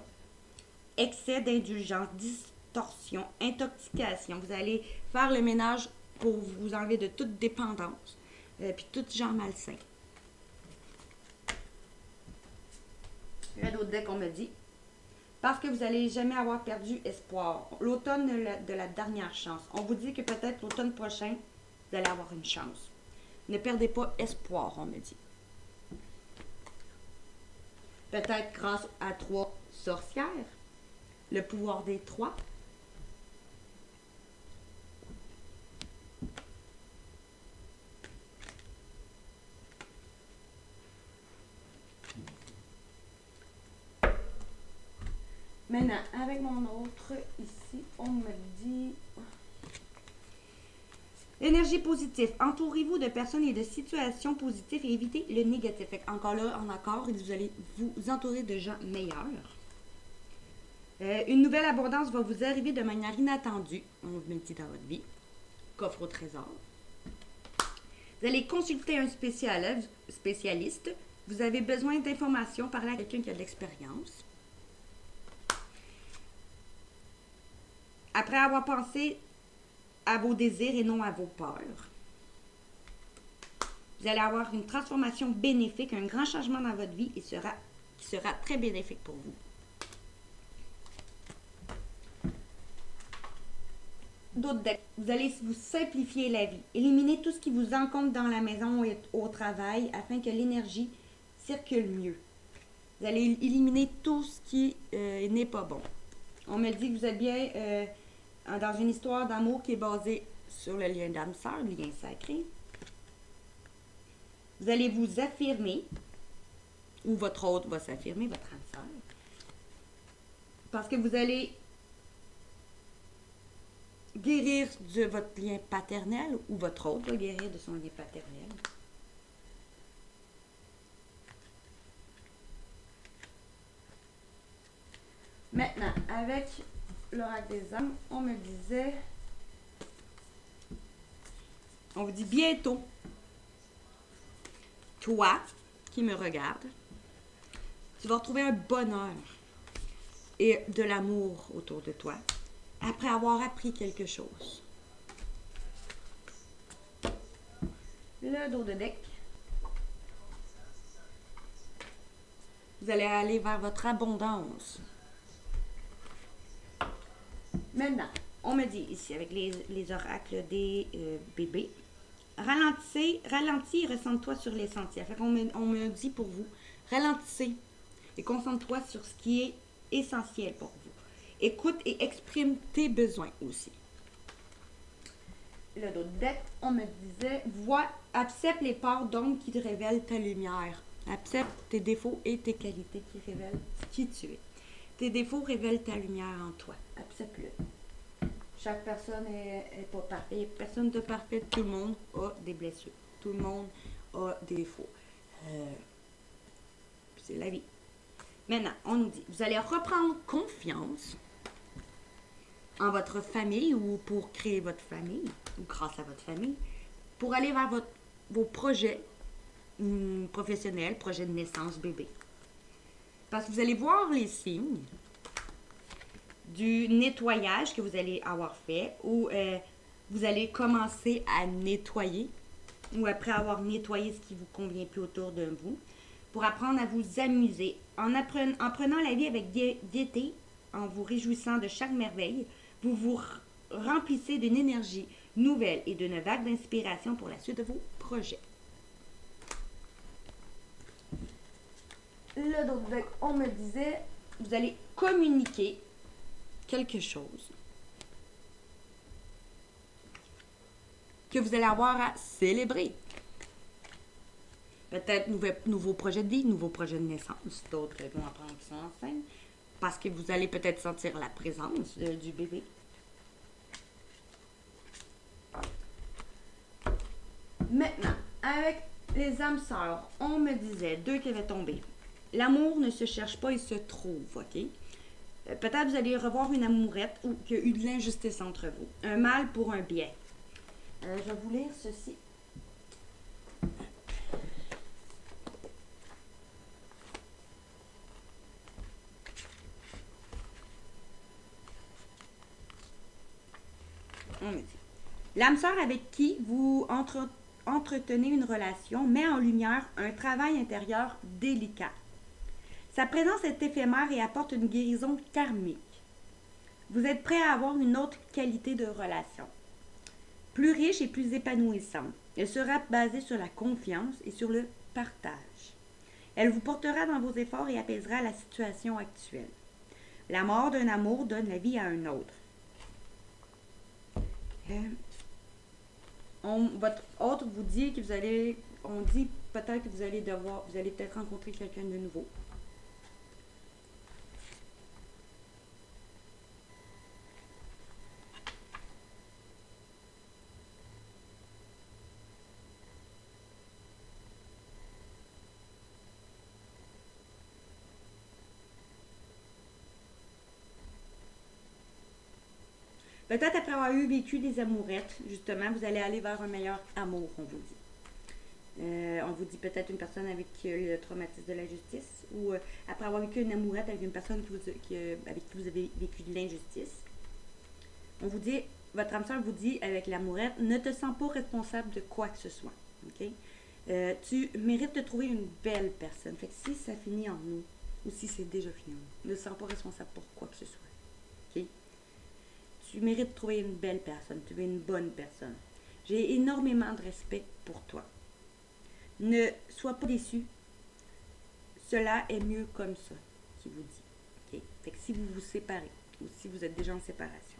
excès d'indulgence, distorsion, intoxication. Vous allez faire le ménage pour vous enlever de toute dépendance, puis tout genre malsain. Il y a d'autres decks qu'on me dit. Parce que vous n'allez jamais avoir perdu espoir. L'automne de la dernière chance. On vous dit que peut-être l'automne prochain, vous allez avoir une chance. Ne perdez pas espoir, on me dit. Peut-être grâce à 3 sorcières. Le pouvoir des 3. Maintenant, avec mon autre, ici, on me dit... Énergie positive. Entourez-vous de personnes et de situations positives et évitez le négatif. Fait encore là, en accord, vous allez vous entourer de gens meilleurs. Une nouvelle abondance va vous arriver de manière inattendue. On me dit dans votre vie. Coffre au trésor. Vous allez consulter un spécialiste. Vous avez besoin d'informations, parler à quelqu'un qui a de l'expérience. Après avoir pensé à vos désirs et non à vos peurs, vous allez avoir une transformation bénéfique, un grand changement dans votre vie qui sera très bénéfique pour vous. D'autres decks. Vous allez vous simplifier la vie. Éliminez tout ce qui vous encombre dans la maison et au travail afin que l'énergie circule mieux. Vous allez éliminer tout ce qui n'est pas bon. On me dit que vous êtes bien dans une histoire d'amour qui est basée sur le lien d'âme-sœur, le lien sacré. Vous allez vous affirmer, ou votre autre va s'affirmer, votre âme-sœur, parce que vous allez guérir de votre lien paternel, ou votre autre va guérir de son lien paternel. Maintenant, avec l'oracle des âmes, on me disait, on vous dit bientôt, toi qui me regardes, tu vas retrouver un bonheur et de l'amour autour de toi après avoir appris quelque chose. Le dos de deck. Vous allez aller vers votre abondance. Maintenant, on me dit ici, avec les oracles des bébés, ralentis et ressens-toi sur l'essentiel. On me dit pour vous, ralentissez et concentre-toi sur ce qui est essentiel pour vous. Écoute et exprime tes besoins aussi. Le dos de deck, on me disait, accepte les parts d'ombre qui te révèlent ta lumière. Accepte tes défauts et tes qualités qui révèlent qui tu es. Tes défauts révèlent ta lumière en toi. Accepte-le. Chaque personne n'est pas parfaite. Personne n'est parfaite. Tout le monde a des blessures. Tout le monde a des défauts. C'est la vie. Maintenant, on nous dit, vous allez reprendre confiance en votre famille ou pour créer votre famille, ou grâce à votre famille, pour aller vers vos projets professionnels, projets de naissance, bébé. Parce que vous allez voir les signes du nettoyage que vous allez avoir fait, ou vous allez commencer à nettoyer, ou après avoir nettoyé ce qui vous convient plus autour de vous, pour apprendre à vous amuser, en prenant la vie avec gaieté, en vous réjouissant de chaque merveille, vous vous remplissez d'une énergie nouvelle et d'une vague d'inspiration pour la suite de vos projets. Là, donc, on me disait, vous allez communiquer quelque chose que vous allez avoir à célébrer. Peut-être nouveau projet de vie, nouveau projet de naissance. D'autres vont apprendre qu'ils sont enceintes parce que vous allez peut-être sentir la présence du bébé. Maintenant, avec les âmes sœurs, on me disait, 2 qui avaient tombé. L'amour ne se cherche pas, il se trouve, ok? Peut-être vous allez revoir une amourette ou qu'il y a eu de l'injustice entre vous. Un mal pour un bien. Je vais vous lire ceci. On me dit. L'âme sœur avec qui vous entretenez une relation met en lumière un travail intérieur délicat. Sa présence est éphémère et apporte une guérison karmique. Vous êtes prêt à avoir une autre qualité de relation, plus riche et plus épanouissante. Elle sera basée sur la confiance et sur le partage. Elle vous portera dans vos efforts et apaisera la situation actuelle. La mort d'un amour donne la vie à un autre. Votre autre vous dit que on dit peut-être que vous allez peut-être rencontrer quelqu'un de nouveau. Peut-être après avoir vécu des amourettes, justement, vous allez aller vers un meilleur amour, on vous dit. On vous dit peut-être une personne avec le traumatisme de l'injustice ou après avoir vécu une amourette avec une personne avec qui vous avez vécu de l'injustice. On vous dit, votre âme sœur vous dit avec l'amourette, ne te sens pas responsable de quoi que ce soit. Okay? Tu mérites de trouver une belle personne. Fait que si ça finit en nous, ou si c'est déjà fini en nous, ne te sens pas responsable pour quoi que ce soit. Okay? Tu mérites de trouver une belle personne, tu es une bonne personne. J'ai énormément de respect pour toi. Ne sois pas déçu. Cela est mieux comme ça, qui vous dit. Okay? Fait que si vous vous séparez, ou si vous êtes déjà en séparation,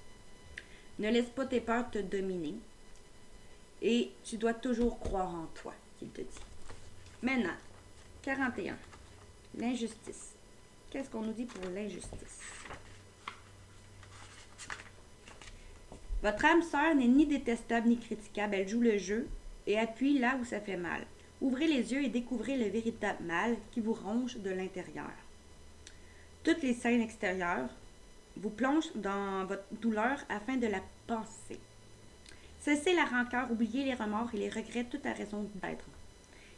ne laisse pas tes peurs te dominer. Et tu dois toujours croire en toi, qu'il te dit. Maintenant, 41. L'injustice. Qu'est-ce qu'on nous dit pour l'injustice? Votre âme sœur n'est ni détestable ni critiquable. Elle joue le jeu et appuie là où ça fait mal. Ouvrez les yeux et découvrez le véritable mal qui vous ronge de l'intérieur. Toutes les scènes extérieures vous plongent dans votre douleur afin de la penser. Cessez la rancœur, oubliez les remords et les regrets, tout a raison d'être.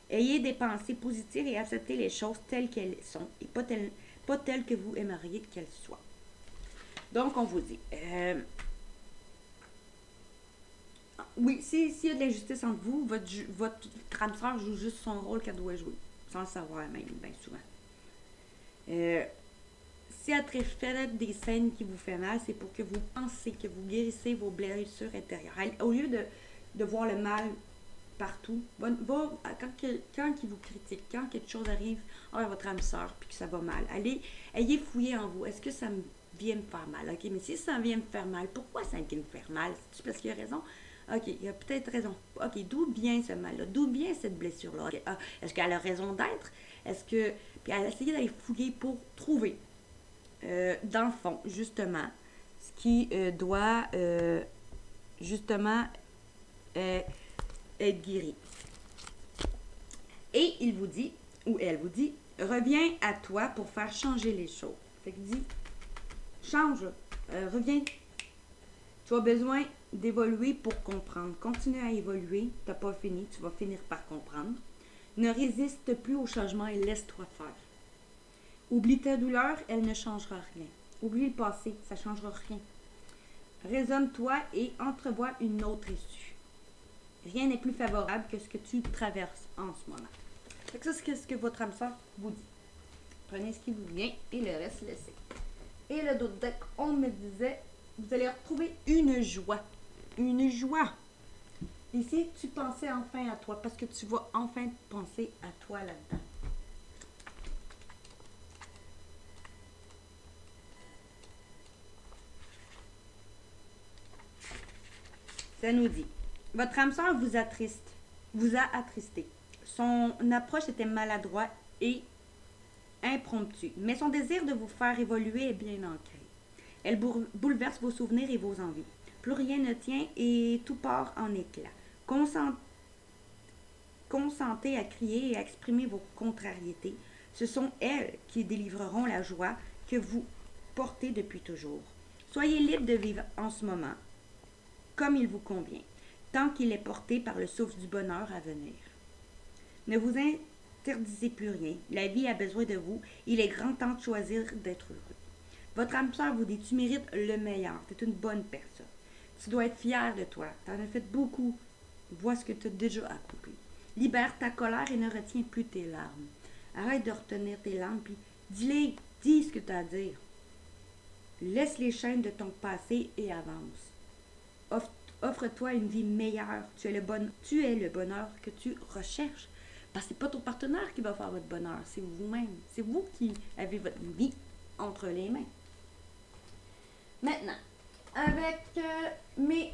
Ayez des pensées positives et acceptez les choses telles qu'elles sont et pas telles que vous aimeriez qu'elles soient. Donc, on vous dit, oui, s'il y a de l'injustice entre vous, votre âme sœur joue juste son rôle qu'elle doit jouer, sans le savoir même, bien souvent. Si elle fait des scènes qui vous font mal, c'est pour que vous pensez, que vous guérissez vos blessures intérieures. Au lieu de voir le mal partout, quand il vous critique, quand quelque chose arrive envers votre âme sœur, puis que ça va mal, ayez fouillé en vous. Est-ce que ça vient me faire mal? OK, mais si ça vient me faire mal, pourquoi ça vient me faire mal? C'est parce qu'il y a raison? OK, il y a peut-être raison. OK, d'où vient ce mal-là? D'où vient cette blessure-là? Okay, est-ce qu'elle a raison d'être? Puis elle a essayé d'aller fouiller pour trouver, dans le fond, justement, ce qui doit, justement, être guéri. Et il vous dit, ou elle vous dit, reviens à toi pour faire changer les choses. Fait que dit, change, reviens. Tu as besoin d'évoluer pour comprendre. Continue à évoluer, tu n'as pas fini, tu vas finir par comprendre. Ne résiste plus au changement et laisse-toi faire. Oublie ta douleur, elle ne changera rien. Oublie le passé, ça ne changera rien. Raisonne-toi et entrevois une autre issue. Rien n'est plus favorable que ce que tu traverses en ce moment. Fait que ça, c'est ce que votre âme sœur vous dit. Prenez ce qui vous vient et le reste, laissez. Et le dos deck, on me disait, vous allez retrouver une joie. Une joie. Ici, tu pensais enfin à toi parce que tu vas enfin penser à toi là-dedans. Ça nous dit, votre âme sœur vous a attristé. Son approche était maladroite et impromptue, mais son désir de vous faire évoluer est bien ancré. Elle bouleverse vos souvenirs et vos envies. Plus rien ne tient et tout part en éclats. Consentez à crier et à exprimer vos contrariétés. Ce sont elles qui délivreront la joie que vous portez depuis toujours. Soyez libre de vivre en ce moment comme il vous convient, tant qu'il est porté par le souffle du bonheur à venir. Ne vous interdisez plus rien. La vie a besoin de vous. Il est grand temps de choisir d'être heureux. Votre âme sœur vous dit, tu mérites le meilleur. Tu es une bonne personne. Tu dois être fier de toi. Tu en as fait beaucoup. Vois ce que tu as déjà accompli. Libère ta colère et ne retiens plus tes larmes. Arrête de retenir tes larmes, puis dis ce que tu as à dire. Laisse les chaînes de ton passé et avance. Offre-toi une vie meilleure. Tu es le bonheur que tu recherches. Parce que ce n'est pas ton partenaire qui va faire votre bonheur, c'est vous-même. C'est vous qui avez votre vie entre les mains. Maintenant, avec mes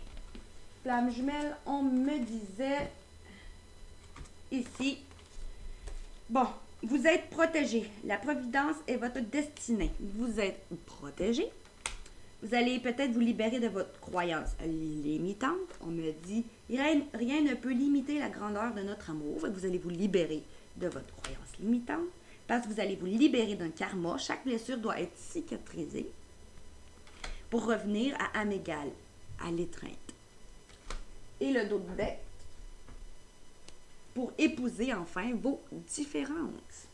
flammes jumelles, on me disait ici, bon, vous êtes protégé. La providence est votre destinée. Vous êtes protégé. Vous allez peut-être vous libérer de votre croyance limitante. On me dit, rien ne peut limiter la grandeur de notre amour. Vous allez vous libérer de votre croyance limitante parce que vous allez vous libérer d'un karma. Chaque blessure doit être cicatrisée pour revenir à âme égale à l'étreinte. Et le dos de deck pour épouser enfin vos différences.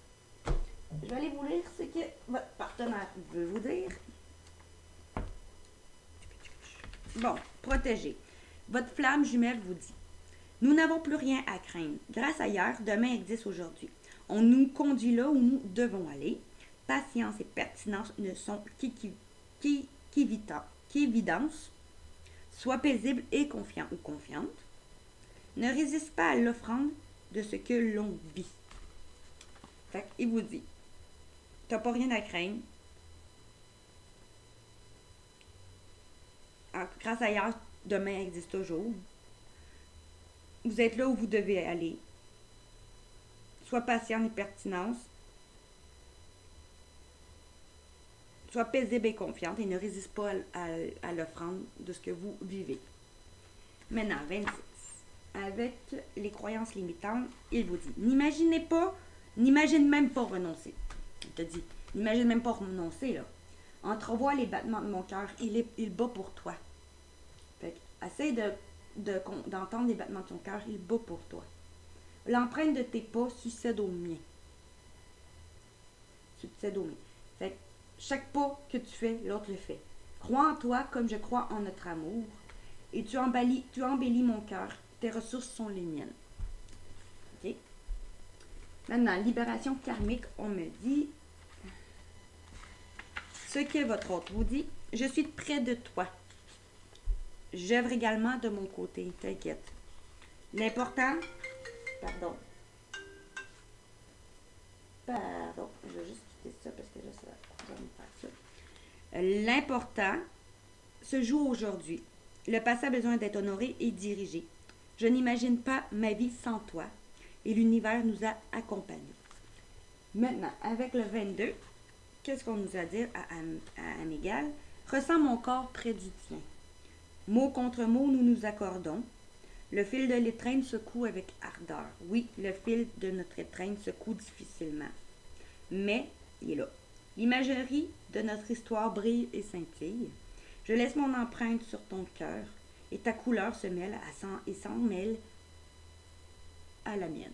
Je vais aller vous lire ce que votre partenaire veut vous dire. Bon, protégé. Votre flamme jumelle vous dit: nous n'avons plus rien à craindre. Grâce à hier, demain existe aujourd'hui. On nous conduit là où nous devons aller. Patience et pertinence ne sont qu'évidence. Sois paisible et confiant ou confiante. Ne résiste pas à l'offrande de ce que l'on vit. Fait qu'il vous dit: t'as pas rien à craindre. Grâce à hier, demain existe toujours. Vous êtes là où vous devez aller. Sois patient et pertinence. Sois paisible et confiante et ne résiste pas à l'offrande de ce que vous vivez. Maintenant, 26. Avec les croyances limitantes, il vous dit: n'imagine même pas renoncer. Il te dit: n'imagine même pas renoncer, là. Entrevois les battements de mon cœur, il bat pour toi. Fait que, essaye d'entendre les battements de ton cœur, il bat pour toi. L'empreinte de tes pas succède au mien. Succède au mien. Fait que, chaque pas que tu fais, l'autre le fait. Crois en toi comme je crois en notre amour. Et tu embellis mon cœur. Tes ressources sont les miennes. OK? Maintenant, libération karmique, on me dit ce que votre hôte vous dit: je suis près de toi. J'œuvre également de mon côté, t'inquiète. L'important, pardon, je vais juste quitter ça parce que là, ça va me faire ça. L'important se joue aujourd'hui. Le passé a besoin d'être honoré et dirigé. Je n'imagine pas ma vie sans toi et l'univers nous a accompagnés. Maintenant, avec le 22, qu'est-ce qu'on nous a dit à Amigal? Ressens mon corps près du tien. Mot contre mot, nous nous accordons. Le fil de l'étreinte secoue avec ardeur. Oui, le fil de notre étreinte secoue difficilement. Mais, il est là. L'imagerie de notre histoire brille et scintille. Je laisse mon empreinte sur ton cœur et ta couleur se mêle et s'en mêle à la mienne.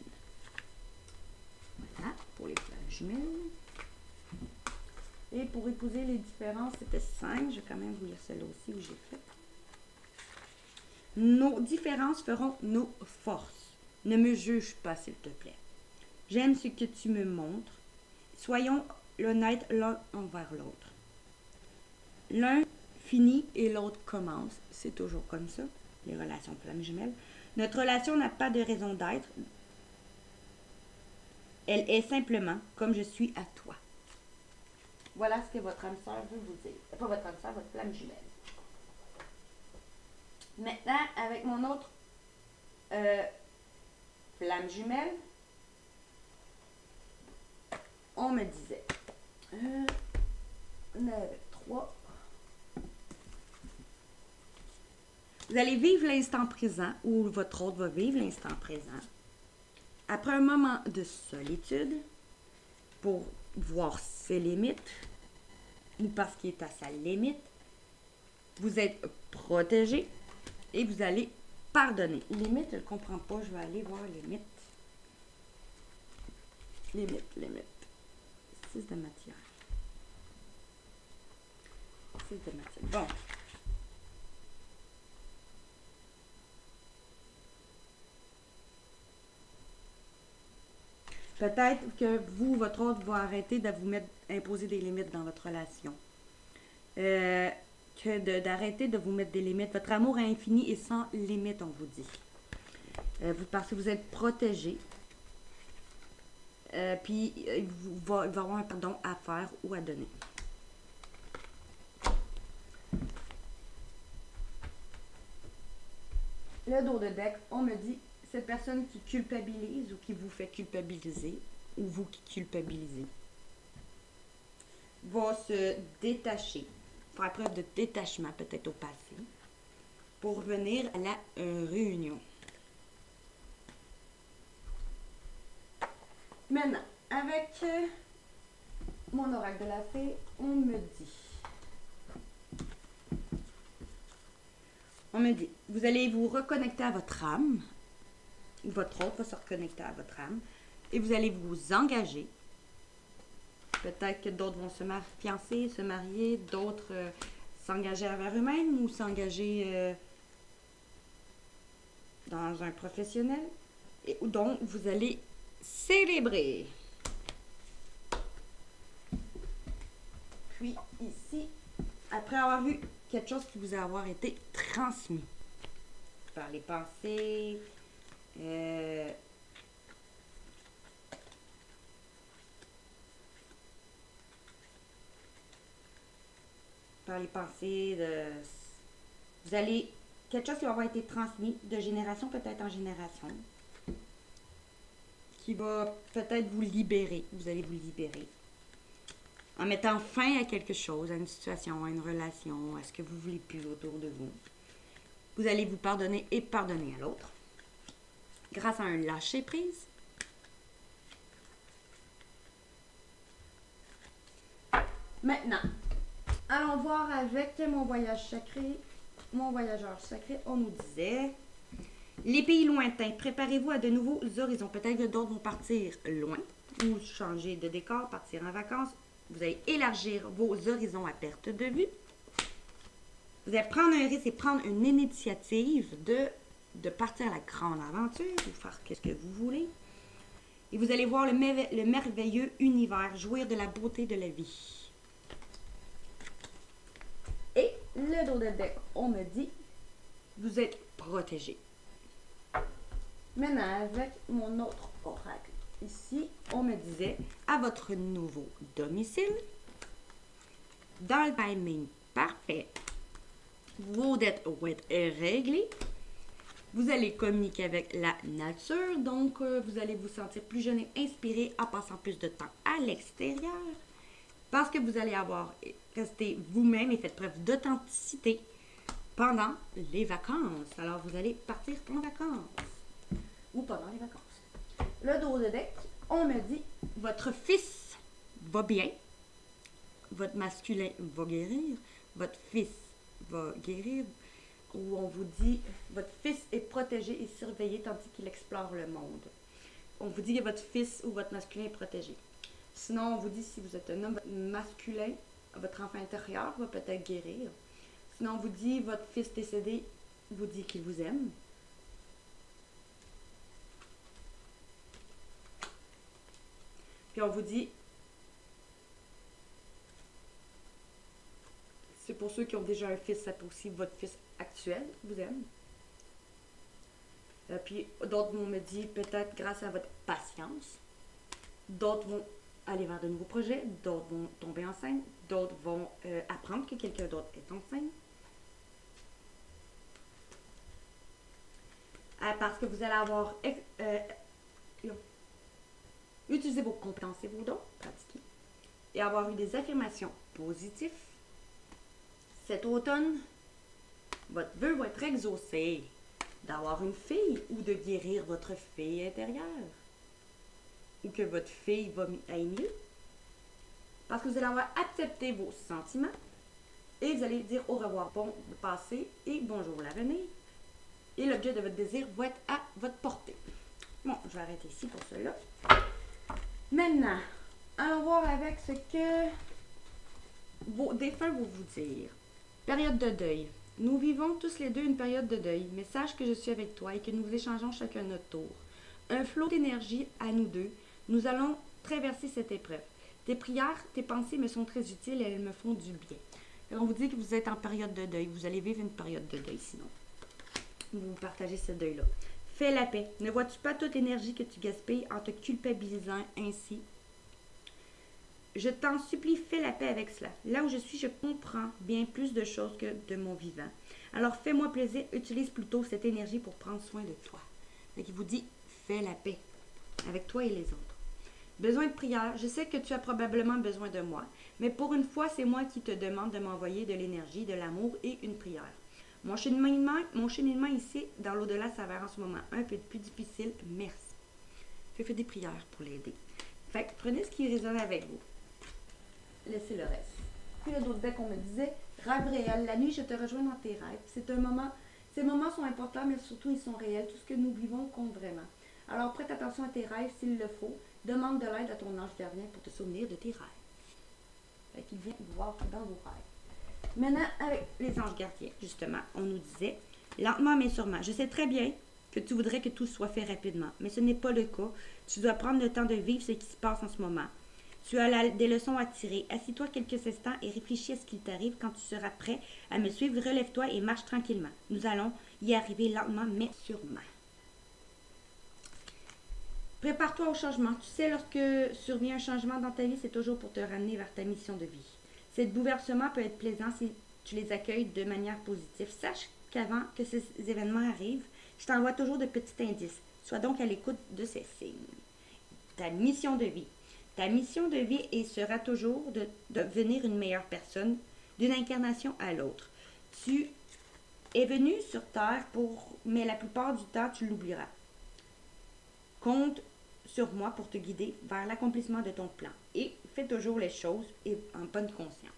Voilà, pour les flammes jumelles. Et pour épouser les différences, c'était 5. Je vais quand même vous lire celle-là aussi où j'ai fait. Nos différences feront nos forces. Ne me juge pas, s'il te plaît. J'aime ce que tu me montres. Soyons honnêtes l'un envers l'autre. L'un finit et l'autre commence. C'est toujours comme ça, les relations flammes jumelles. Notre relation n'a pas de raison d'être. Elle est simplement comme je suis à toi. Voilà ce que votre âme sœur veut vous dire. Pas votre âme sœur, votre flamme jumelle. Maintenant, avec mon autre flamme jumelle, on me disait, on avait 3. Vous allez vivre l'instant présent, ou votre autre va vivre l'instant présent. Après un moment de solitude, pour voir ses limites, ou parce qu'il est à sa limite, vous êtes protégé et vous allez pardonner. Limite, je ne comprends pas, je vais aller voir limite. Limite. 6 de matière. 6 de matière. Bon. Peut-être que vous, votre autre, va arrêter de vous imposer des limites dans votre relation. D'arrêter de vous mettre des limites. Votre amour est infini et sans limite, on vous dit. Parce que vous êtes protégé. Puis, il va y avoir un pardon à faire ou à donner. Le dos de deck, on me dit, cette personne qui culpabilise ou qui vous fait culpabiliser, ou vous qui culpabilisez, va se détacher, faire preuve de détachement peut-être au passé, pour venir à la réunion. Maintenant, avec mon oracle de la fée, on me dit: On me dit, vous allez vous reconnecter à votre âme, ou votre autre va se reconnecter à votre âme, et vous allez vous engager. Peut-être que d'autres vont se fiancer, se marier, d'autres s'engager envers eux-mêmes ou s'engager dans un professionnel. Et donc, vous allez célébrer. Puis ici, après avoir vu quelque chose qui vous a avoir été transmis par les pensées, vous allez, quelque chose qui va avoir été transmis de génération peut-être en génération, qui va peut-être vous libérer, vous allez vous libérer. En mettant fin à quelque chose, à une situation, à une relation, à ce que vous voulez plus autour de vous. Vous allez vous pardonner et pardonner à l'autre. Grâce à un lâcher-prise. Maintenant, allons voir avec mon voyage sacré. Mon voyageur sacré, on nous disait... Les pays lointains, préparez-vous à de nouveaux horizons. Peut-être que d'autres vont partir loin ou changer de décor, partir en vacances. Vous allez élargir vos horizons à perte de vue. Vous allez prendre un risque et prendre une initiative de partir à la grande aventure ou faire ce que vous voulez. Et vous allez voir le merveilleux univers, jouir de la beauté de la vie. Et le dos de deck, on me dit, vous êtes protégé. Maintenant, avec mon autre oracle. Ici, on me disait, à votre nouveau domicile, dans le timing parfait, vos dettes vont être réglées, vous allez communiquer avec la nature, donc vous allez vous sentir plus jeune et inspiré en passant plus de temps à l'extérieur, parce que vous allez avoir resté vous-même et fait preuve d'authenticité pendant les vacances. Alors, vous allez partir en vacances, ou pendant les vacances. Le dos de deck, on me dit, votre fils va bien, votre masculin va guérir, votre fils va guérir, ou on vous dit, votre fils est protégé et surveillé tandis qu'il explore le monde. On vous dit que votre fils ou votre masculin est protégé. Sinon, on vous dit, si vous êtes un homme masculin, votre enfant intérieur va peut-être guérir. Sinon, on vous dit, votre fils décédé vous dit qu'il vous aime. Puis on vous dit, c'est pour ceux qui ont déjà un fils, ça peut aussi votre fils actuel vous aime. Puis d'autres vont me dire, peut-être grâce à votre patience, d'autres vont aller vers de nouveaux projets, d'autres vont tomber enceinte, d'autres vont apprendre que quelqu'un d'autre est enceinte. Parce que vous allez avoir utilisé vos compétences et vos dons, pratiquer, et avoir eu des affirmations positives. Cet automne, votre vœu va être exaucé d'avoir une fille ou de guérir votre fille intérieure. Ou que votre fille va aller mieux. Parce que vous allez avoir accepté vos sentiments et vous allez dire au revoir bon le passé et bonjour l'avenir. Et l'objet de votre désir va être à votre portée. Bon, je vais arrêter ici pour cela. Maintenant, allons voir avec ce que vos défunts vont vous dire. Période de deuil. Nous vivons tous les deux une période de deuil, mais sache que je suis avec toi et que nous échangeons chacun notre tour. Un flot d'énergie à nous deux. Nous allons traverser cette épreuve. Tes prières, tes pensées me sont très utiles et elles me font du bien. Et on vous dit que vous êtes en période de deuil. Vous allez vivre une période de deuil sinon. Vous partagez ce deuil-là. Fais la paix. Ne vois-tu pas toute l'énergie que tu gaspilles en te culpabilisant ainsi? Je t'en supplie, fais la paix avec cela. Là où je suis, je comprends bien plus de choses que de mon vivant. Alors fais-moi plaisir, utilise plutôt cette énergie pour prendre soin de toi. Donc il vous dit, fais la paix avec toi et les autres. Besoin de prière. Je sais que tu as probablement besoin de moi, mais pour une fois, c'est moi qui te demande de m'envoyer de l'énergie, de l'amour et une prière. Mon cheminement ici, dans l'au-delà, s'avère en ce moment un peu plus difficile. Merci. Fais des prières pour l'aider. Fait que prenez ce qui résonne avec vous. Laissez le reste. Puis le dos de deck, on me disait, rêve réel. La nuit, je te rejoins dans tes rêves. C'est un moment Ces moments sont importants, mais surtout ils sont réels. Tout ce que nous vivons compte vraiment. Alors prête attention à tes rêves s'il le faut. Demande de l'aide à ton ange gardien pour te souvenir de tes rêves. Fait qu'il vient vous voir dans vos rêves. Maintenant, avec les anges gardiens, justement, on nous disait, lentement mais sûrement, je sais très bien que tu voudrais que tout soit fait rapidement, mais ce n'est pas le cas. Tu dois prendre le temps de vivre ce qui se passe en ce moment. Tu as des leçons à tirer. Assis-toi quelques instants et réfléchis à ce qu'il t'arrive. Quand tu seras prêt à me suivre, relève-toi et marche tranquillement. Nous allons y arriver lentement mais sûrement. Prépare-toi au changement. Tu sais, lorsque survient un changement dans ta vie, c'est toujours pour te ramener vers ta mission de vie. Ces bouleversements peuvent être plaisants si tu les accueilles de manière positive. Sache qu'avant que ces événements arrivent, je t'envoie toujours de petits indices. Sois donc à l'écoute de ces signes. Ta mission de vie. Ta mission de vie sera toujours de devenir une meilleure personne d'une incarnation à l'autre. Tu es venu sur Terre mais la plupart du temps, tu l'oublieras. Compte sur moi pour te guider vers l'accomplissement de ton plan et fais toujours les choses en bonne conscience.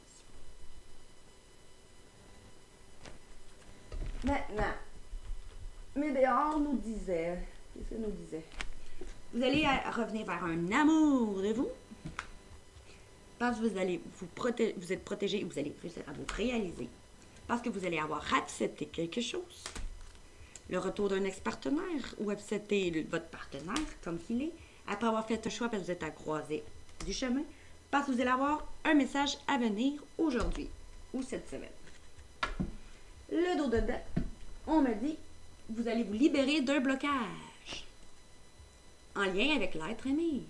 Maintenant, Médéor nous disait, qu'est-ce qu'il nous disait? Vous allez revenir vers un amour de vous, parce que vous êtes protégé et vous allez réussir à vous réaliser, parce que vous allez avoir accepté quelque chose, le retour d'un ex-partenaire ou accepter votre partenaire comme qu'il est, après avoir fait un choix parce que vous êtes à croiser du chemin, parce que vous allez avoir un message à venir aujourd'hui ou cette semaine. Le dos dedans, on me dit, vous allez vous libérer d'un blocage en lien avec l'être aimé,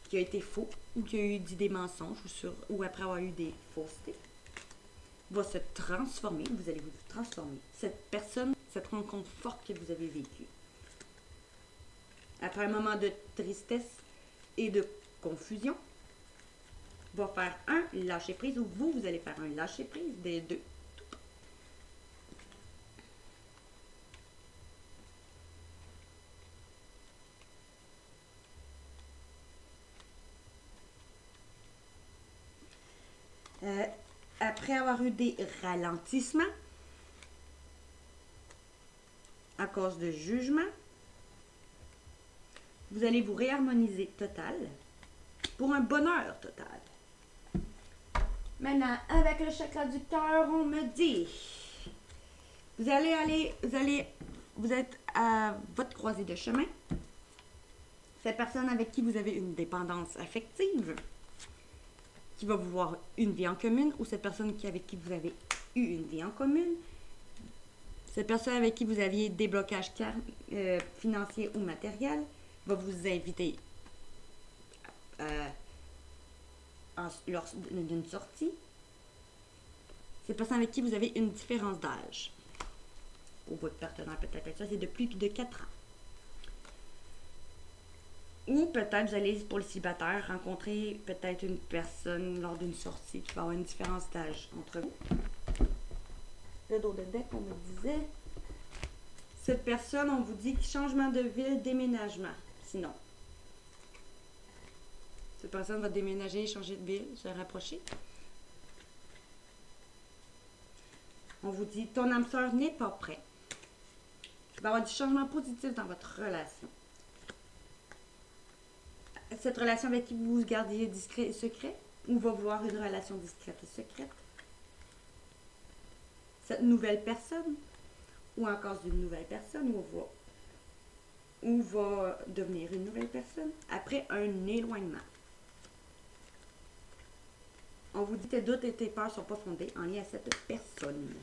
qui a été faux ou qui a eu dit des mensonges ou après avoir eu des faussetés, va se transformer, vous allez vous transformer. Cette personne, cette rencontre forte que vous avez vécue, après un moment de tristesse et de confusion, va faire un lâcher-prise ou vous allez faire un lâcher-prise des deux. Après avoir eu des ralentissements à cause de jugement, vous allez vous réharmoniser total pour un bonheur total. Maintenant, avec le chakra du cœur, on me dit, vous êtes à votre croisée de chemin. Cette personne avec qui vous avez une dépendance affective, qui va vous voir une vie en commune, ou cette personne avec qui vous avez eu une vie en commune, cette personne avec qui vous aviez des blocages financiers ou matériels, va vous inviter lors d'une sortie. Cette personne avec qui vous avez une différence d'âge, ou votre partenaire peut-être avec ça, c'est de plus de 4 ans. Ou peut-être vous allez, pour le célibataire, rencontrer peut-être une personne lors d'une sortie qui va avoir une différence d'âge entre vous. Le dos de deck, on me disait, cette personne, on vous dit changement de ville, déménagement. Sinon, cette personne va déménager, changer de ville, se rapprocher. On vous dit, ton âme sœur n'est pas prêt. Il va y avoir du changement positif dans votre relation. Cette relation avec qui vous gardiez discret et secret, ou va vouloir une relation discrète et secrète. Cette nouvelle personne, ou encore d'une nouvelle personne, ou va devenir une nouvelle personne, après un éloignement. On vous dit que tes doutes et tes peurs ne sont pas fondés en lien à cette personne.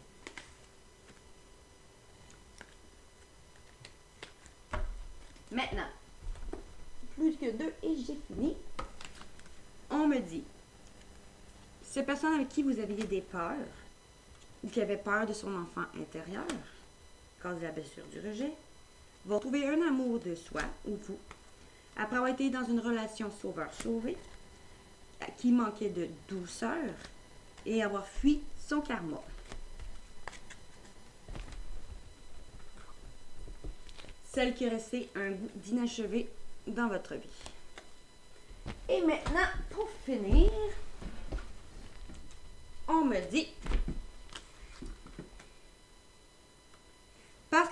Maintenant, plus que 2 et j'ai fini. On me dit, cette personne avec qui vous aviez des peurs, ou qui avait peur de son enfant intérieur, à cause de la blessure du rejet, va trouver un amour de soi, ou vous, après avoir été dans une relation sauveur-sauvé, qui manquait de douceur, et avoir fui son karma. Celle qui est restée un goût d'inachevé dans votre vie. Et maintenant, pour finir, on me dit,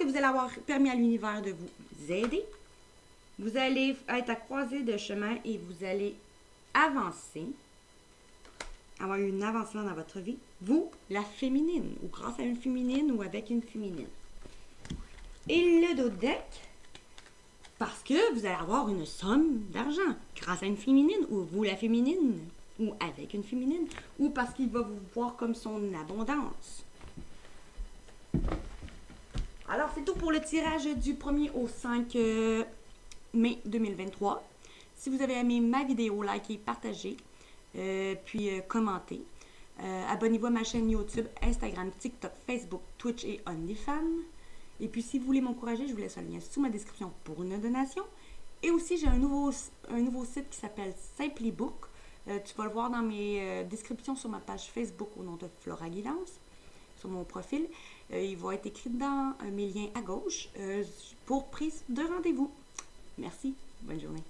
vous allez avoir permis à l'univers de vous aider. Vous allez être à croisée de chemin et vous allez avancer, avoir un avancement dans votre vie. Vous, la féminine, ou grâce à une féminine ou avec une féminine. Et le dos de deck, parce que vous allez avoir une somme d'argent grâce à une féminine, ou vous, la féminine, ou avec une féminine, ou parce qu'il va vous voir comme son abondance. Alors, c'est tout pour le tirage du 1er au 5 mai 2023. Si vous avez aimé ma vidéo, likez, partagez, puis commentez. Abonnez-vous à ma chaîne YouTube, Instagram, TikTok, Facebook, Twitch et OnlyFans. Et puis, si vous voulez m'encourager, je vous laisse un lien sous ma description pour une donation. Et aussi, j'ai un nouveau site qui s'appelle Simply Book. Tu vas le voir dans mes descriptions sur ma page Facebook au nom de Flora Guidance, sur mon profil. Il va être écrit dans mes liens à gauche pour prise de rendez-vous. Merci. Bonne journée.